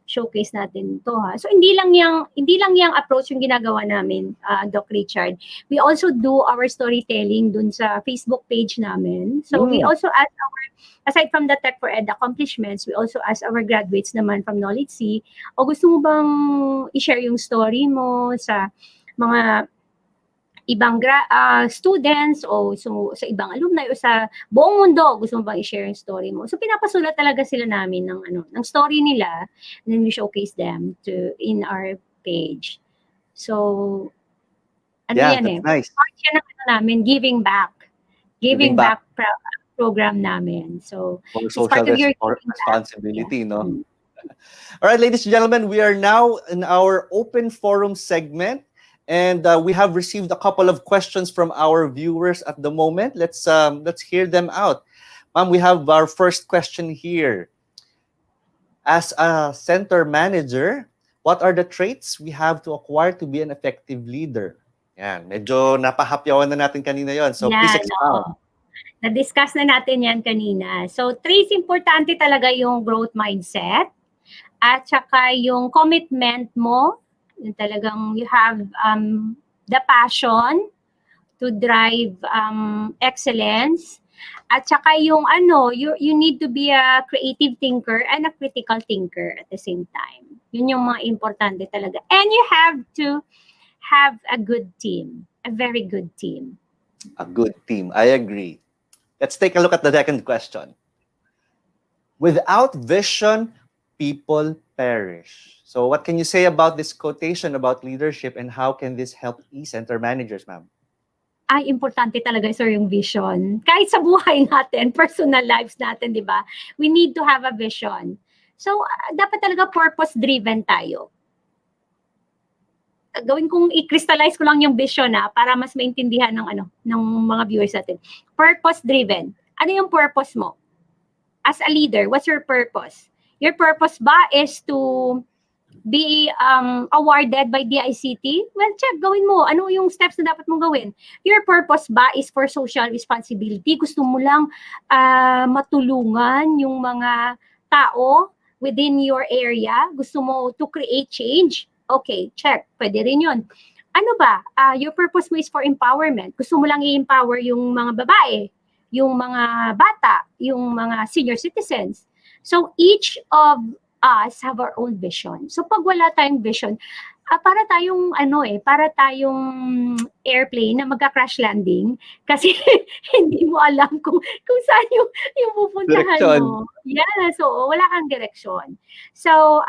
showcase natin to ha. So hindi lang yang approach yung ginagawa namin, Doc Richard. We also do our storytelling dun sa Facebook page namin. So we also ask aside from the Tech4ED accomplishments, we also ask our graduates naman from Knowledge C, gusto mo bang i-share yung story mo sa mga ibang students o sa ibang alumni o sa buong mundo, gusto mo bang i-share yung story mo? So pinapasulat talaga sila namin ng story nila, and then we showcase them in our page. So yan that's nice. Part yan ng namin, giving back. Giving Giving back. back program namin. So, For it's social part of your responsibility, no? Mm. All right, ladies and gentlemen, we are now in our open forum segment, and we have received a couple of questions from our viewers at the moment. Let's hear them out. Ma'am, we have our first question here. As a center manager, what are the traits we have to acquire to be an effective leader? Yan, medyo napahapyawan na natin kanina yon. So please Yan, expound. Na-discuss na natin yan kanina. So, traits importante talaga yung growth mindset at saka yung commitment mo. Yung talagang you have the passion to drive excellence. At saka yung you need to be a creative thinker and a critical thinker at the same time. Yun yung mga importante talaga. And you have to have a good team, a very good team. A good team, I agree. Let's take a look at the second question. Without vision, people perish. So what can you say about this quotation about leadership and how can this help eCenter managers, ma'am? Ay, importante talaga, sir, yung vision. Kahit sa buhay natin, personal lives natin, di ba? We need to have a vision. So, dapat talaga purpose-driven tayo. Gawin kong i-crystallize ko lang yung vision para mas maintindihan ng mga viewers natin. Purpose-driven. Ano yung purpose mo? As a leader, what's your purpose? Your purpose ba is to be awarded by DICT? Well, check, gawin mo. Ano yung steps na dapat mong gawin? Your purpose ba is for social responsibility? Gusto mo lang matulungan yung mga tao within your area? Gusto mo to create change? Okay, check. Pwede rin yun. Ano ba? Your purpose mo is for empowerment. Gusto mo lang i-empower yung mga babae, yung mga bata, yung mga senior citizens. So each of us have our own vision. So pag wala tayong vision, para tayong airplane na magka-crash landing kasi hindi mo alam kung saan yung pupuntahan mo. Yeah, so wala kang direction. So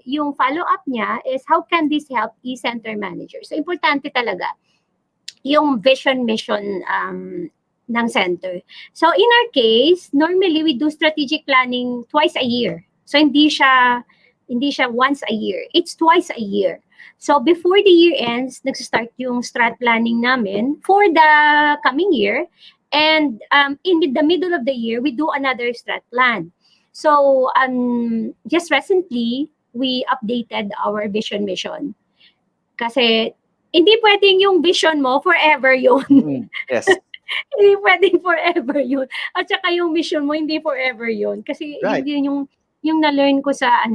yung follow-up niya is how can this help eCenter managers? So importante talaga yung vision mission ng center. So in our case, normally we do strategic planning twice a year. So hindi siya once a year. It's twice a year. So before the year ends, nagsa-start yung strat planning namin for the coming year. And in the middle of the year, we do another strat plan. So just recently, we updated our vision mission. Kasi hindi pwedeng yung vision mo forever yun. Yes. Hindi pwedeng forever yun. At saka yung mission mo, hindi forever yun. Kasi hindi yung na-learn ko sa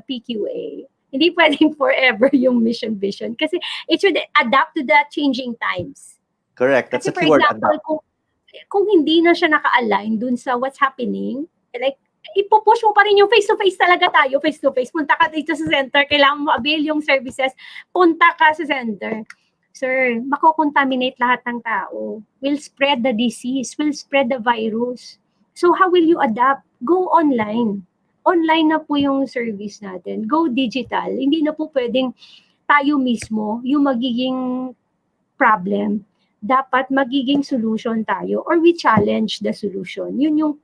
PQA. Hindi pwedeng forever yung mission vision. Kasi it should adapt to the changing times. Correct. That's kasi a keyword. For example, kung hindi na siya naka-align dun sa what's happening, like, ipupush mo pa rin yung face-to-face talaga tayo, face-to-face. Punta ka dito sa center, kailangan mo avail yung services, punta ka sa center. Sir, mako-contaminate lahat ng tao. Will spread the disease, will spread the virus. So how will you adapt? Go online. Online na po yung service natin. Go digital. Hindi na po pwedeng tayo mismo yung magiging problem. Dapat magiging solution tayo or we challenge the solution. Yun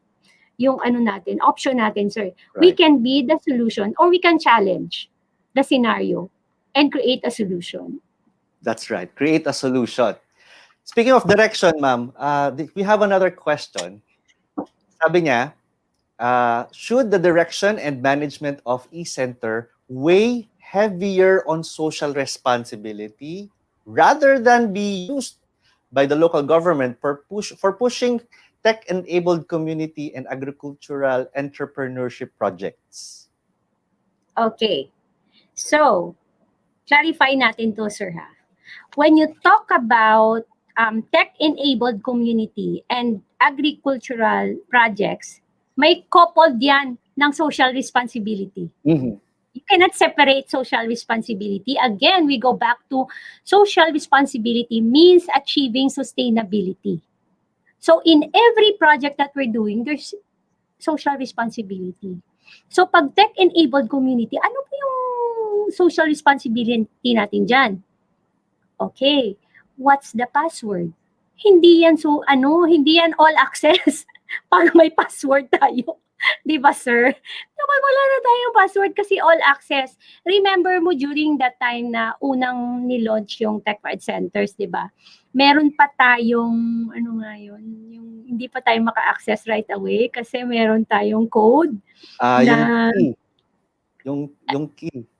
yung natin, option natin, sir. Right. We can be the solution or we can challenge the scenario and create a solution. That's right. Create a solution. Speaking of direction, ma'am, we have another question. Sabi niya, should the direction and management of eCenter weigh heavier on social responsibility rather than be used by the local government for pushing tech-enabled community and agricultural entrepreneurship projects? Okay. So, clarify natin to, sir, ha? When you talk about tech-enabled community and agricultural projects, may coupled yan ng social responsibility. Mm-hmm. You cannot separate social responsibility. Again, we go back to social responsibility means achieving sustainability. So in every project that we're doing, there's social responsibility. So pag tech-enabled community, ano po yung social responsibility natin dyan? Okay, what's the password? hindi yan hindi yan all access pag may password tayo. 'Di ba, sir? Kapag wala na tayong password kasi all access. Remember mo during that time na unang ni-launch yung Tech4ED Centers, 'di ba? Meron pa tayong yung hindi pa tayo maka-access right away kasi meron tayong code na yung key.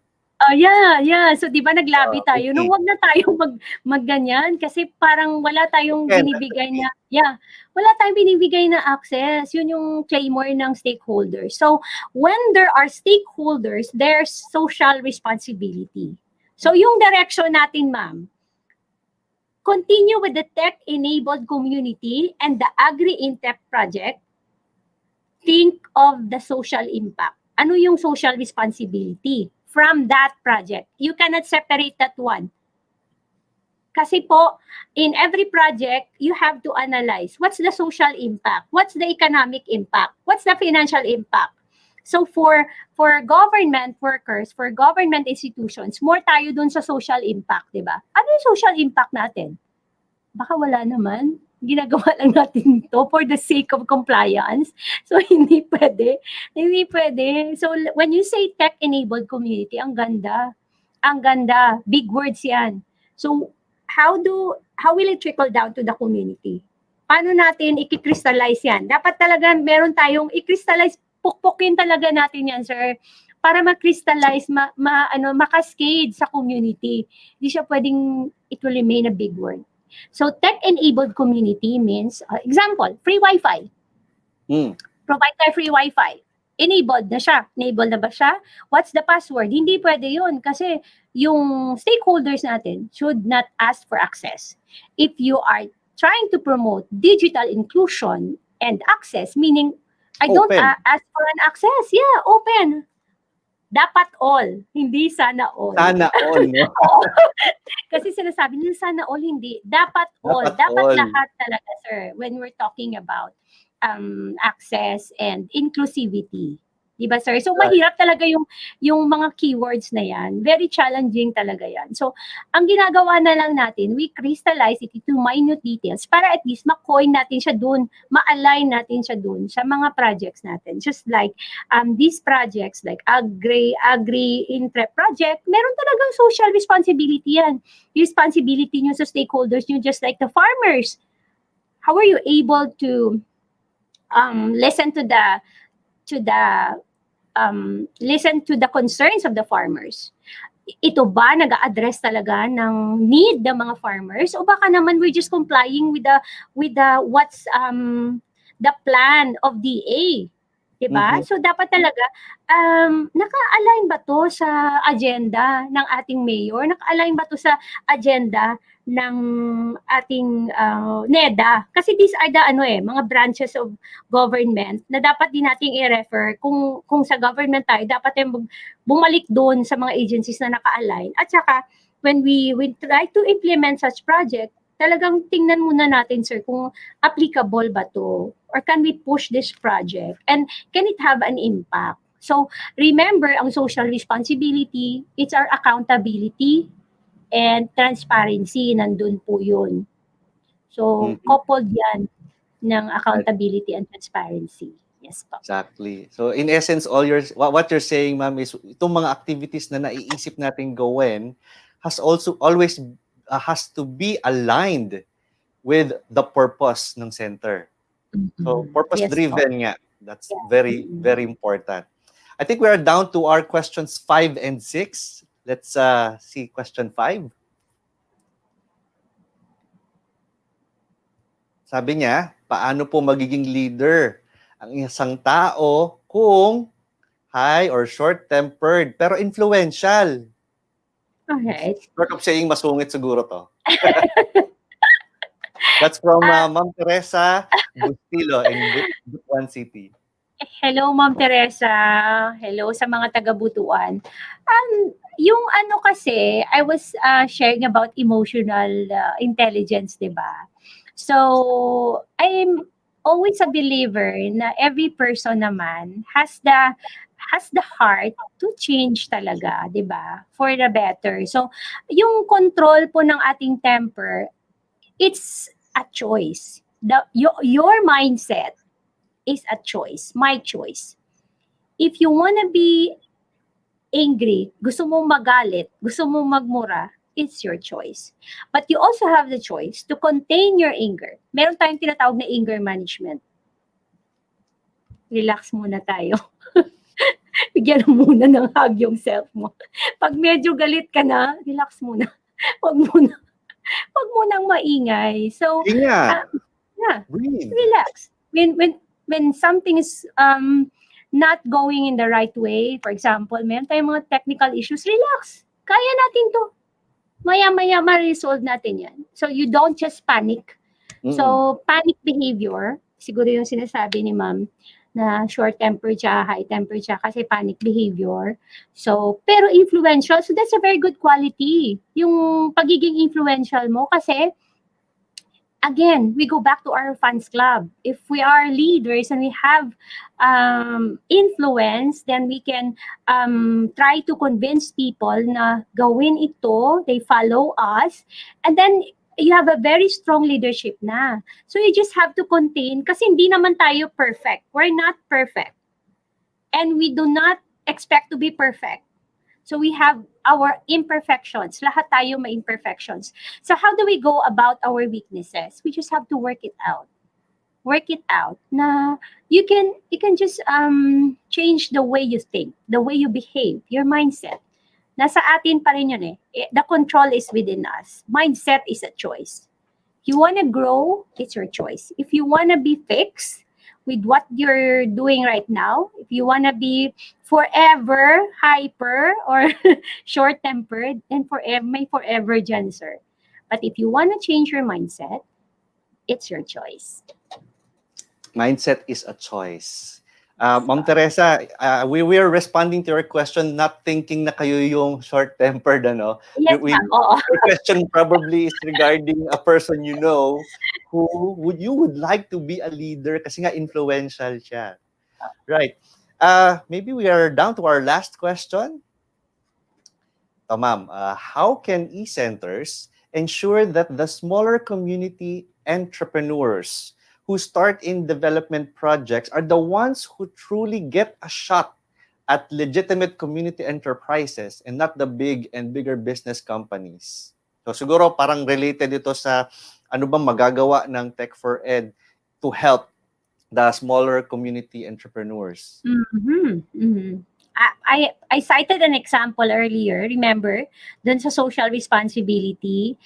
Oh, yeah. So 'di ba naglabi tayo Okay. nung wag na tayong magganyan kasi parang wala tayong Okay, binibigay na wala tayong binibigay na access. Yun yung claimor ng stakeholders. So when there are stakeholders, there's social responsibility. So yung direction natin, ma'am, continue with the tech-enabled community and the Agri-InTech project. Think of the social impact. Ano yung social responsibility from that project? You cannot separate that one. Kasi po, in every project, you have to analyze what's the social impact, what's the economic impact, what's the financial impact. So for government workers, for government institutions, more tayo dun sa social impact, di ba? Ano yung social impact natin? Baka wala naman. Ginagawa lang natin ito for the sake of compliance. So, hindi pwede. Hindi pwede. So, when you say tech-enabled community, ang ganda. Ang ganda. Big words yan. So, how will it trickle down to the community? Paano natin i-crystallize yan? Dapat talaga meron tayong i-crystallize, pukpukin talaga natin yan, sir, para ma-crystallize, ma-cascade sa community. Hindi siya pwedeng, it will remain a big word. So, tech-enabled community means, example, free Wi-Fi. Provide tayo free Wi-Fi. Enabled na siya. Enabled na ba siya? What's the password? Hindi pwede yun kasi yung stakeholders natin should not ask for access. If you are trying to promote digital inclusion and access, meaning, I don't ask for an access. Yeah, open. Dapat all, hindi sana all. Sana all, no? Kasi sinasabi nila sana all, hindi. Dapat all. Dapat all. Lahat talaga, sir, when we're talking about access and inclusivity. Diba, sir? So, mahirap talaga yung mga keywords na yan. Very challenging talaga yan. So, ang ginagawa na lang natin, we crystallize it into minute details para at least ma-coin natin siya dun, ma-align natin siya dun sa mga projects natin. Just like these projects, like Agri-InTech project, meron talagang social responsibility yan. Responsibility nyo sa stakeholders nyo, just like the farmers. How are you able to listen to the concerns of the farmers? Ito ba nag-a-address talaga ng need ng mga farmers o baka naman we're just complying with the what's the plan of DA, diba? So dapat talaga naka-align ba to sa agenda ng ating mayor? Naka-align ba to sa agenda ng ating NEDA? Kasi these are the mga branches of government na dapat din nating i-refer kung sa government tayo, dapat tayong bumalik doon sa mga agencies na naka-align. At saka when we try to implement such project, talagang tingnan muna natin, sir, kung applicable ba to or can we push this project and can it have an impact? So remember, ang social responsibility, it's our accountability and transparency, nandun po yun. So, coupled yan ng accountability and transparency. Yes po. Exactly. So, in essence, what you're saying, ma'am, is itong mga activities na naiisip natin gawin has to be aligned with the purpose ng center. So, purpose-driven nga. That's very, very important. I think we are down to our questions 5 and 6. Let's see question 5. Sabi niya, paano po magiging leader ang isang tao kung high or short-tempered pero influential? Okay. Short of saying, masungit siguro to. That's from Ma'am Teresa Bustillo in Butuan City. Hello, Ma'am Teresa. Hello sa mga taga-Butuan. Yung kasi, I was sharing about emotional intelligence, di ba? So, I'm always a believer na every person naman has the heart to change talaga, di ba? For the better. So, yung control po ng ating temper, it's a choice. Your mindset is a choice, my choice. If you wanna be angry, gusto mong magalit, gusto mong magmura, it's your choice. But you also have the choice to contain your anger. Meron tayong tinatawag na anger management. Relax muna tayo. Bigyan mo muna ng hug yung self mo. Pag medyo galit ka na, relax muna. Wag mo nang maingay. So, Ingat. yeah, Breathe. relax. When something is not going in the right way, for example, meron tayong mga technical issues, relax. Kaya natin to. Maya-maya ma-resolve natin yan. So, you don't just panic. So, panic behavior, siguro yung sinasabi ni ma'am, na short temper siya, high temper siya, kasi panic behavior. So, pero influential, so that's a very good quality. Yung pagiging influential mo, kasi again, we go back to our fans club. If we are leaders and we have influence, then we can try to convince people na gawin ito, they follow us, and then you have a very strong leadership na. So you just have to contain, kasi hindi naman tayo perfect. We're not perfect. And we do not expect to be perfect. So we have our imperfections. Lahat tayo may imperfections. So how do we go about our weaknesses? We just have to work it out. Work it out. Na you can just change the way you think, the way you behave, your mindset. Nasa atin pa rin yun eh. The control is within us. Mindset is a choice. If you want to grow, it's your choice. If you want to be fixed with what you're doing right now, if you want to be forever hyper or short-tempered, then may forever dyan, sir. But if you want to change your mindset, it's your choice. Mindset is a choice. Ma'am Teresa, we were responding to your question, not thinking na kayo yung short-tempered, ano? Yes, ma'am. Oo. Your question probably is regarding a person you know who you would like to be a leader kasi nga influential siya. Right. Maybe we are down to our last question. So, ma'am, how can eCenters ensure that the smaller community entrepreneurs who start in development projects are the ones who truly get a shot at legitimate community enterprises and not the big and bigger business companies? So siguro parang related ito sa ano bang magagawa ng Tech4ED to help the smaller community entrepreneurs. I cited an example earlier, remember, dun sa social responsibility.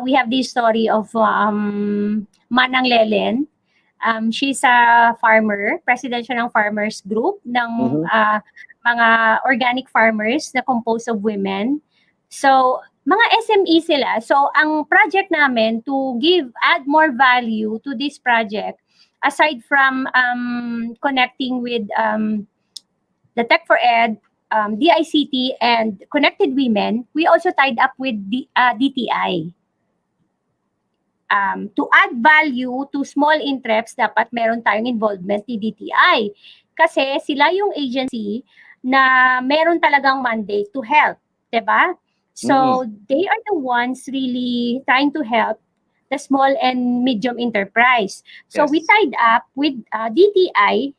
We have this story of Manang Lelen. She's a farmer, president siya ng farmers group ng mga organic farmers na composed of women. So, mga SME sila. So, ang project namin to add more value to this project, aside from connecting with the Tech4ED, DICT, and Connected Women, we also tied up with DTI. To add value to small interests, dapat meron tayong involvement ni DTI. Kasi sila yung agency na meron talagang mandate to help. Diba? So, they are the ones really trying to help the small and medium enterprise. So, we tied up with DTI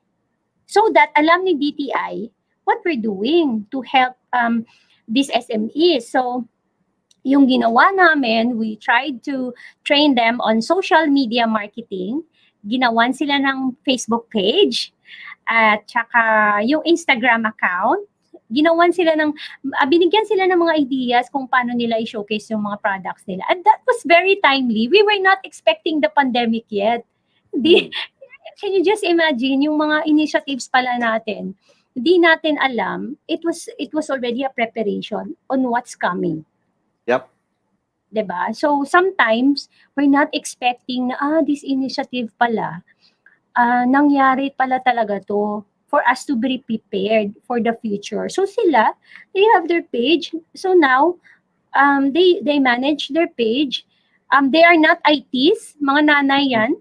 so that alam ni DTI what we're doing to help these SMEs. So, yung ginawa namin, we tried to train them on social media marketing. Ginawan sila ng Facebook page at saka yung Instagram account. Ginawan sila binigyan sila ng mga ideas kung paano nila i-showcase yung mga products nila. And that was very timely. We were not expecting the pandemic yet. Can you just imagine yung mga initiatives pala natin? Hindi natin alam. It was already a preparation on what's coming. Yep. Diba? So sometimes we're not expecting na this initiative pala nangyari pala talaga to for us to be prepared for the future. So sila, they have their page. So now they manage their page. They are not ITs, mga nanay yan.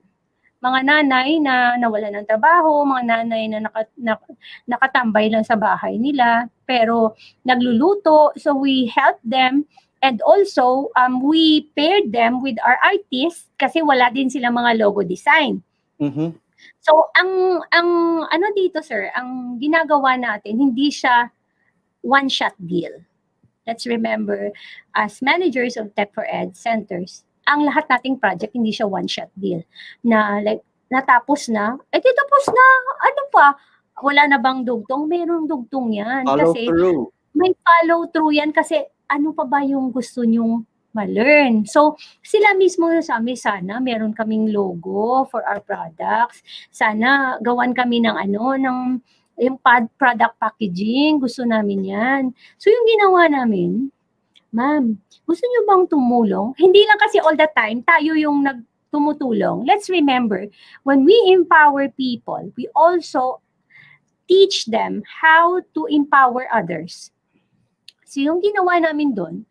Mga nanay na nawalan ng trabaho, mga nanay na nakatambay lang sa bahay nila, pero nagluluto. So we help them And also, we paired them with our artists kasi wala din silang mga logo design. Mhm. So, ang ano dito, sir, ang ginagawa natin, hindi siya one-shot deal. Let's remember, as managers of Tech4ED Centers, ang lahat nating project, hindi siya one-shot deal. Na like, natapos na, tapos na, ano pa, wala na bang dugtong? Merong dugtong yan. Follow Kasi through. may follow through yan kasi ano pa ba yung gusto nyong ma-learn. So, sila mismo nasabi, sana meron kaming logo for our products. Sana gawan kami ng yung product packaging. Gusto namin yan. So, yung ginawa namin, ma'am, gusto nyo bang tumulong? Hindi lang kasi all the time, tayo yung tumutulong. Let's remember, when we empower people, we also teach them how to empower others. So yung ginawa namin doon,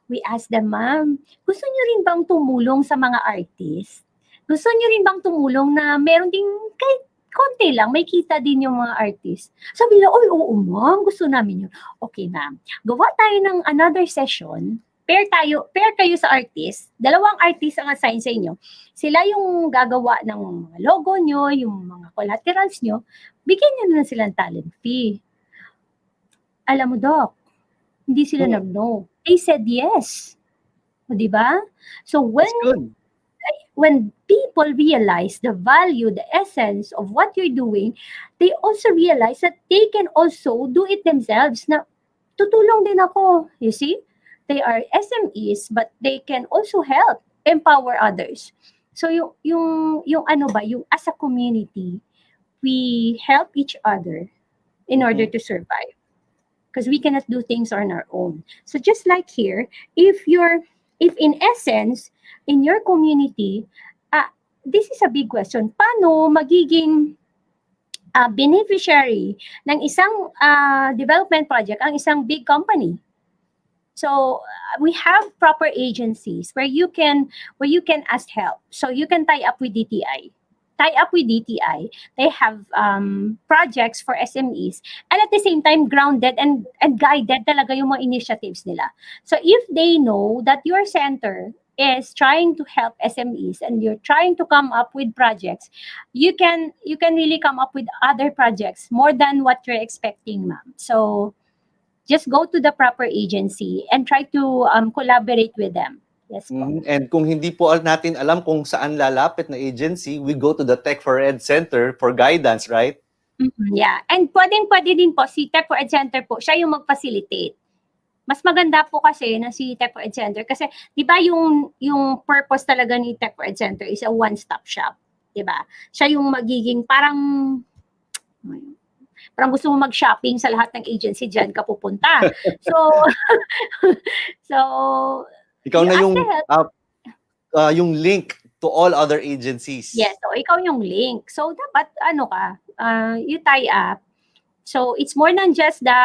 we asked them, ma'am, gusto nyo rin bang tumulong sa mga artist? Gusto nyo rin bang tumulong na meron ding kahit konti lang, may kita din yung mga artist? Sabi nila, oo ma'am, gusto namin yun. Okay ma'am, gawa tayo ng another session, pair kayo sa artist, 2 artist ang assign sa inyo. Sila yung gagawa ng mga logo nyo, yung mga collaterals nyo, bigyan nyo na silang talent fee. Alam mo, Doc, hindi sila nag-no. They said yes. O, diba? So when people realize the value, the essence of what you're doing, they also realize that they can also do it themselves. Na tutulong din ako. You see? They are SMEs, but they can also help empower others. So yung ano ba, yung as a community, we help each other in order to survive. Because we cannot do things on our own. So just like here, if in essence, in your community, this is a big question. Paano magiging beneficiary ng isang development project ang isang big company? So we have proper agencies where you can ask help. So you can tie up with DTI. They have projects for SMEs, and at the same time grounded and guided talaga yung mga initiatives nila. So if they know that your center is trying to help SMEs and you're trying to come up with projects, you can really come up with other projects more than what you're expecting, ma'am. So just go to the proper agency and try to collaborate with them. Yes po. And kung hindi po natin alam kung saan lalapit na agency, we go to the Tech4ED Center for guidance, right? Yeah. And pwede din po, si Tech4ED Center po, siya yung mag-facilitate. Mas maganda po kasi na si Tech4ED Center kasi, di ba yung purpose talaga ni Tech4ED Center is a one-stop shop. Di ba? Siya yung magiging parang gusto mo mag-shopping sa lahat ng agency, dyan ka pupunta. So, ikaw na yung link to all other agencies. Yes, so ikaw yung link. So dapat you tie up. So it's more than just the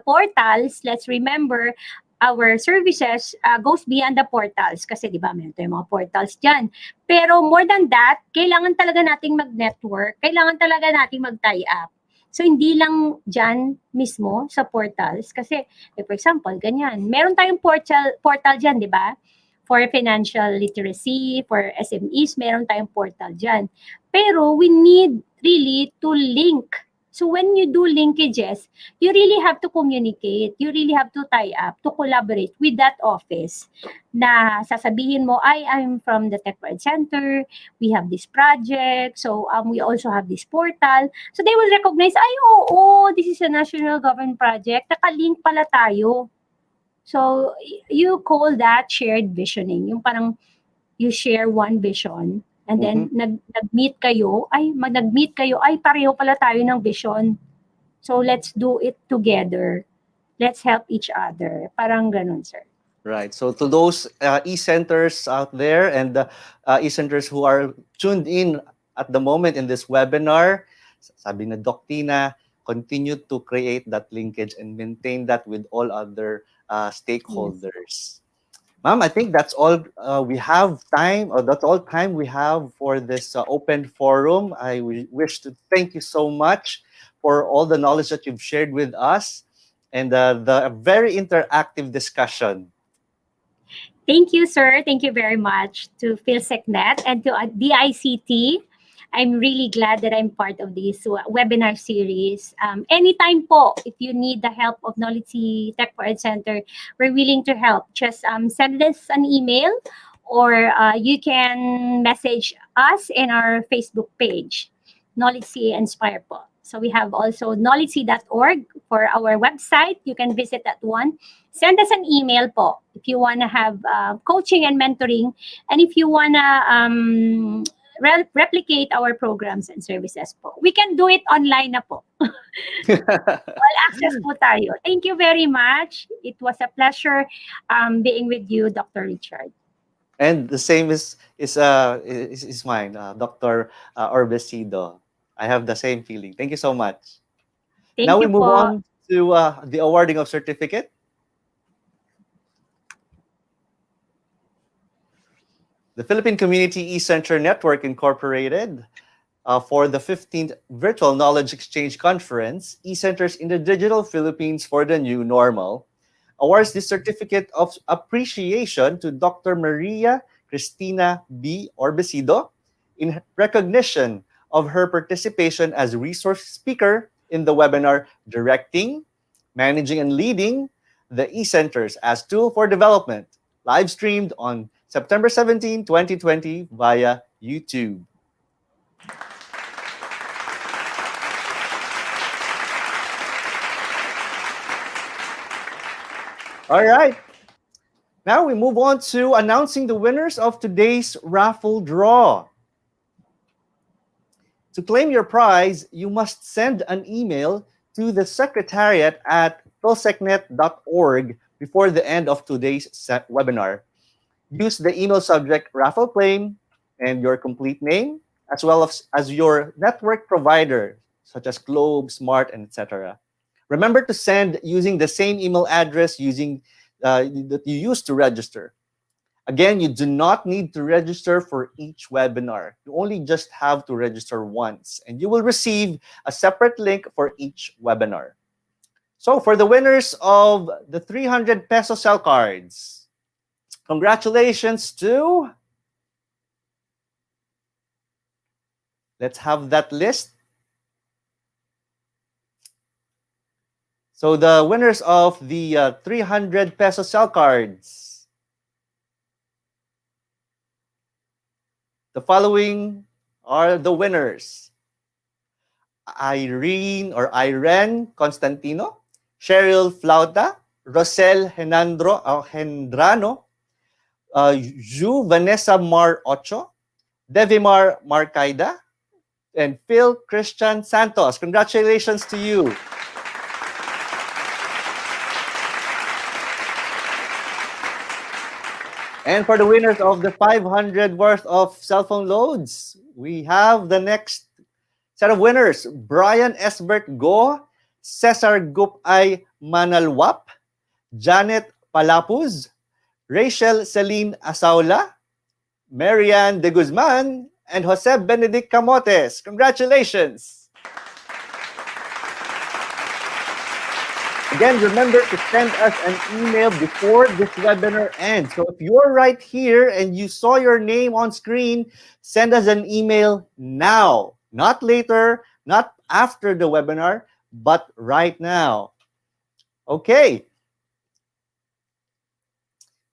portals. Let's remember our services goes beyond the portals kasi di ba meron tayong mga portals diyan. Pero more than that, kailangan talaga nating mag-network, kailangan talaga nating mag-tie up. So, hindi lang dyan mismo sa portals. Kasi, for example, ganyan. Meron tayong portal dyan, di ba? For financial literacy, for SMEs, meron tayong portal dyan. Pero, we need really to link. So, when you do linkages, you really have to communicate. You really have to tie up, to collaborate with that office. Na sasabihin mo, I'm from the Tech4ED Center. We have this project. So, we also have this portal. So, they will recognize, this is a national government project. Nakalink pala tayo. So, you call that shared visioning. Yung parang you share one vision. And then, nag-meet kayo, pareho pala tayo ng vision. So, let's do it together. Let's help each other. Parang ganun, sir. Right. So, to those eCenters out there and eCenters who are tuned in at the moment in this webinar, sabi na Doc Tina, continue to create that linkage and maintain that with all other stakeholders. Yes. Ma'am, I think that's all we have time, or that's all time we have for this open forum. I wish to thank you so much for all the knowledge that you've shared with us. and the very interactive discussion. Thank you, sir. Thank you very much to PhilSecNet and to DICT. I'm really glad that I'm part of this webinar series. Anytime po, if you need the help of Knowledge Tech4ED Center, we're willing to help. Just send us an email, or you can message us in our Facebook page, Knowledge Inspire po. So we have also knowledge.org for our website. You can visit that one. Send us an email po if you want to have coaching and mentoring, and if you want to replicate our programs and services po. We can do it online na po. All access po tayo. Thank you very much. It was a pleasure being with you, Dr. Richard. And the same is mine, Dr. Orbesido. I have the same feeling. Thank you so much. Thank Now we you move po. on to the awarding of certificate. The Philippine Community eCenter Network Incorporated, for the 15th Virtual Knowledge Exchange Conference, eCenters in the Digital Philippines for the New Normal, awards the Certificate of Appreciation to Dr. Maria Cristina B. Orbesido in recognition of her participation as resource speaker in the webinar Directing, Managing, and Leading the eCenters as Tool for Development, live streamed on September 17, 2020 via YouTube. All right. Now we move on to announcing the winners of today's raffle draw. To claim your prize, you must send an email to the secretariat at philsecnet.org before the end of today's webinar. Use the email subject raffle claim and your complete name, as well as your network provider, such as Globe, Smart, and etc. Remember to send using the same email address that you used to register. Again, you do not need to register for each webinar. You only just have to register once, and you will receive a separate link for each webinar. So for the winners of the 300 peso cell cards, congratulations to... Let's have that list. So the winners of the 300 peso cell cards. The following are the winners: Irene Constantino, Cheryl Flauta, Rosel Hendrano, Ju Vanessa Mar Ocho, Devimar Marcaida, and Phil Christian Santos. Congratulations to you. And for the winners of the 500 worth of cell phone loads, we have the next set of winners: Brian Esbert Go, Cesar Gupay Manalwap, Janet Palapuz, Rachel Celine Asaula, Marianne De Guzman, and Jose Benedict Camotes. Congratulations! Again, remember to send us an email before this webinar ends. So if you're right here and you saw your name on screen, send us an email now. Not later, not after the webinar, but right now. Okay.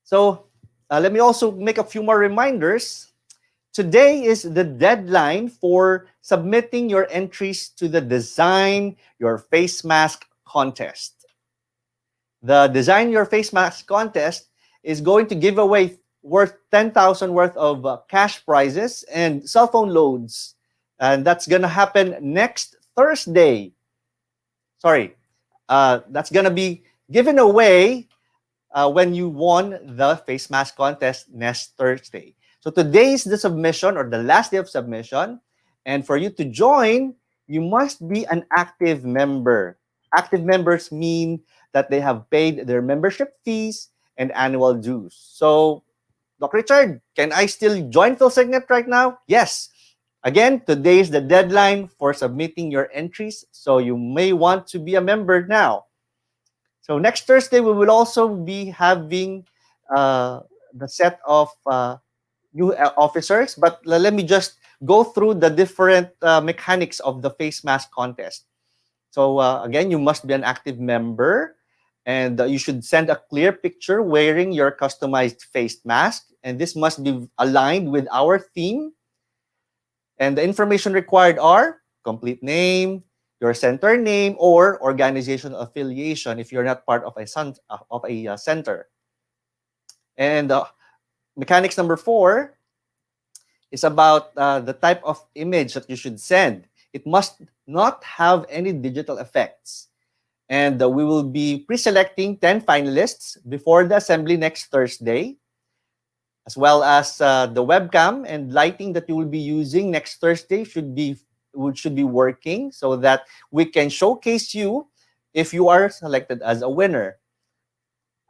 So let me also make a few more reminders. Today is the deadline for submitting your entries to the Design Your Face Mask contest. The Design Your Face Mask contest is going to give away worth 10,000 worth of cash prizes and cell phone loads. And that's going to happen next Thursday. Sorry, that's going to be given away when you won the face mask contest next Thursday. So today is the submission, or the last day of submission. And for you to join, you must be an active member. Active members mean that they have paid their membership fees and annual dues. So, Dr. Richard, can I still join PhilSecNet right now? Yes. Again, today is the deadline for submitting your entries, so you may want to be a member now. So next Thursday, we will also be having the set of new officers, but let me just go through the different mechanics of the face mask contest. So again, you must be an active member, and you should send a clear picture wearing your customized face mask, and this must be aligned with our theme. And the information required are complete name, your center name, or organizational affiliation if you're not part of a center. And mechanics number 4 is about the type of image that you should send. It must not have any digital effects. And we will be pre-selecting 10 finalists before the assembly next Thursday, as well as the webcam and lighting that you will be using next Thursday should be working so that we can showcase you if you are selected as a winner,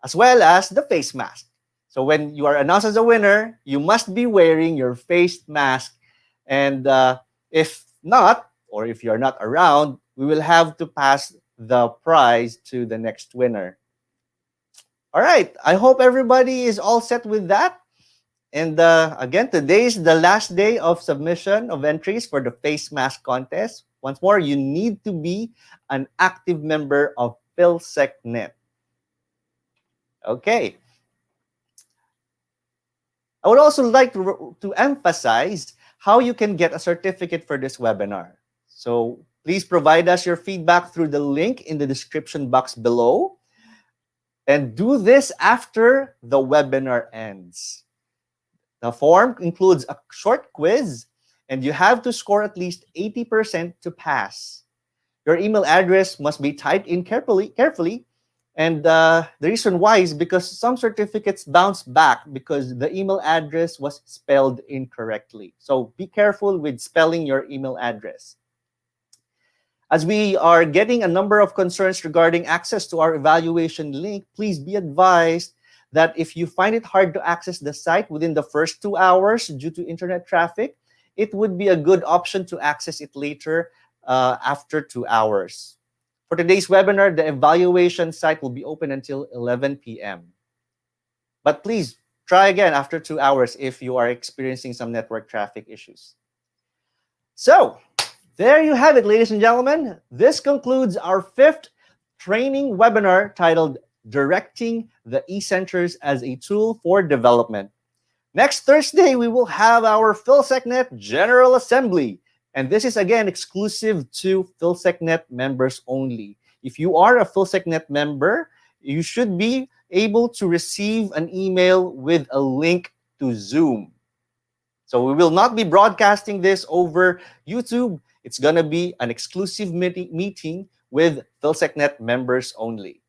as well as the face mask. So when you are announced as a winner, you must be wearing your face mask. And if not, or if you're not around, we will have to pass the prize to the next winner. All right, I hope everybody is all set with that. And again, today is the last day of submission of entries for the face mask contest. Once more, you need to be an active member of PhilSecNet. Okay. I would also like to emphasize how you can get a certificate for this webinar. So please provide us your feedback through the link in the description box below. And do this after the webinar ends. The form includes a short quiz, and you have to score at least 80% to pass. Your email address must be typed in carefully. And the reason why is because some certificates bounce back because the email address was spelled incorrectly. So be careful with spelling your email address. As we are getting a number of concerns regarding access to our evaluation link, please be advised that if you find it hard to access the site within the first 2 hours due to internet traffic, it would be a good option to access it later after 2 hours. For today's webinar, the evaluation site will be open until 11 p.m. But please try again after 2 hours if you are experiencing some network traffic issues. So, there you have it, ladies and gentlemen. This concludes our 5th training webinar titled Directing the eCenters as a Tool for Development. Next Thursday, we will have our PhilSecNet General Assembly. And this is, again, exclusive to PhilSecNet members only. If you are a PhilSecNet member, you should be able to receive an email with a link to Zoom. So we will not be broadcasting this over YouTube. It's going to be an exclusive meeting with PhilSecNet members only.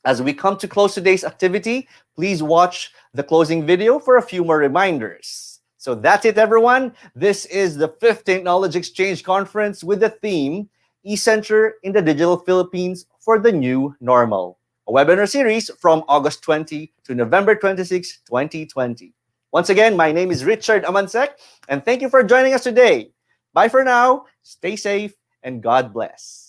As we come to close today's activity, please watch the closing video for a few more reminders. So that's it, everyone. This is the 15th Knowledge Exchange Conference with the theme, eCenter in the Digital Philippines for the New Normal, a webinar series from August 20 to November 26, 2020. Once again, my name is Richard Amansek, and thank you for joining us today. Bye for now, stay safe, and God bless.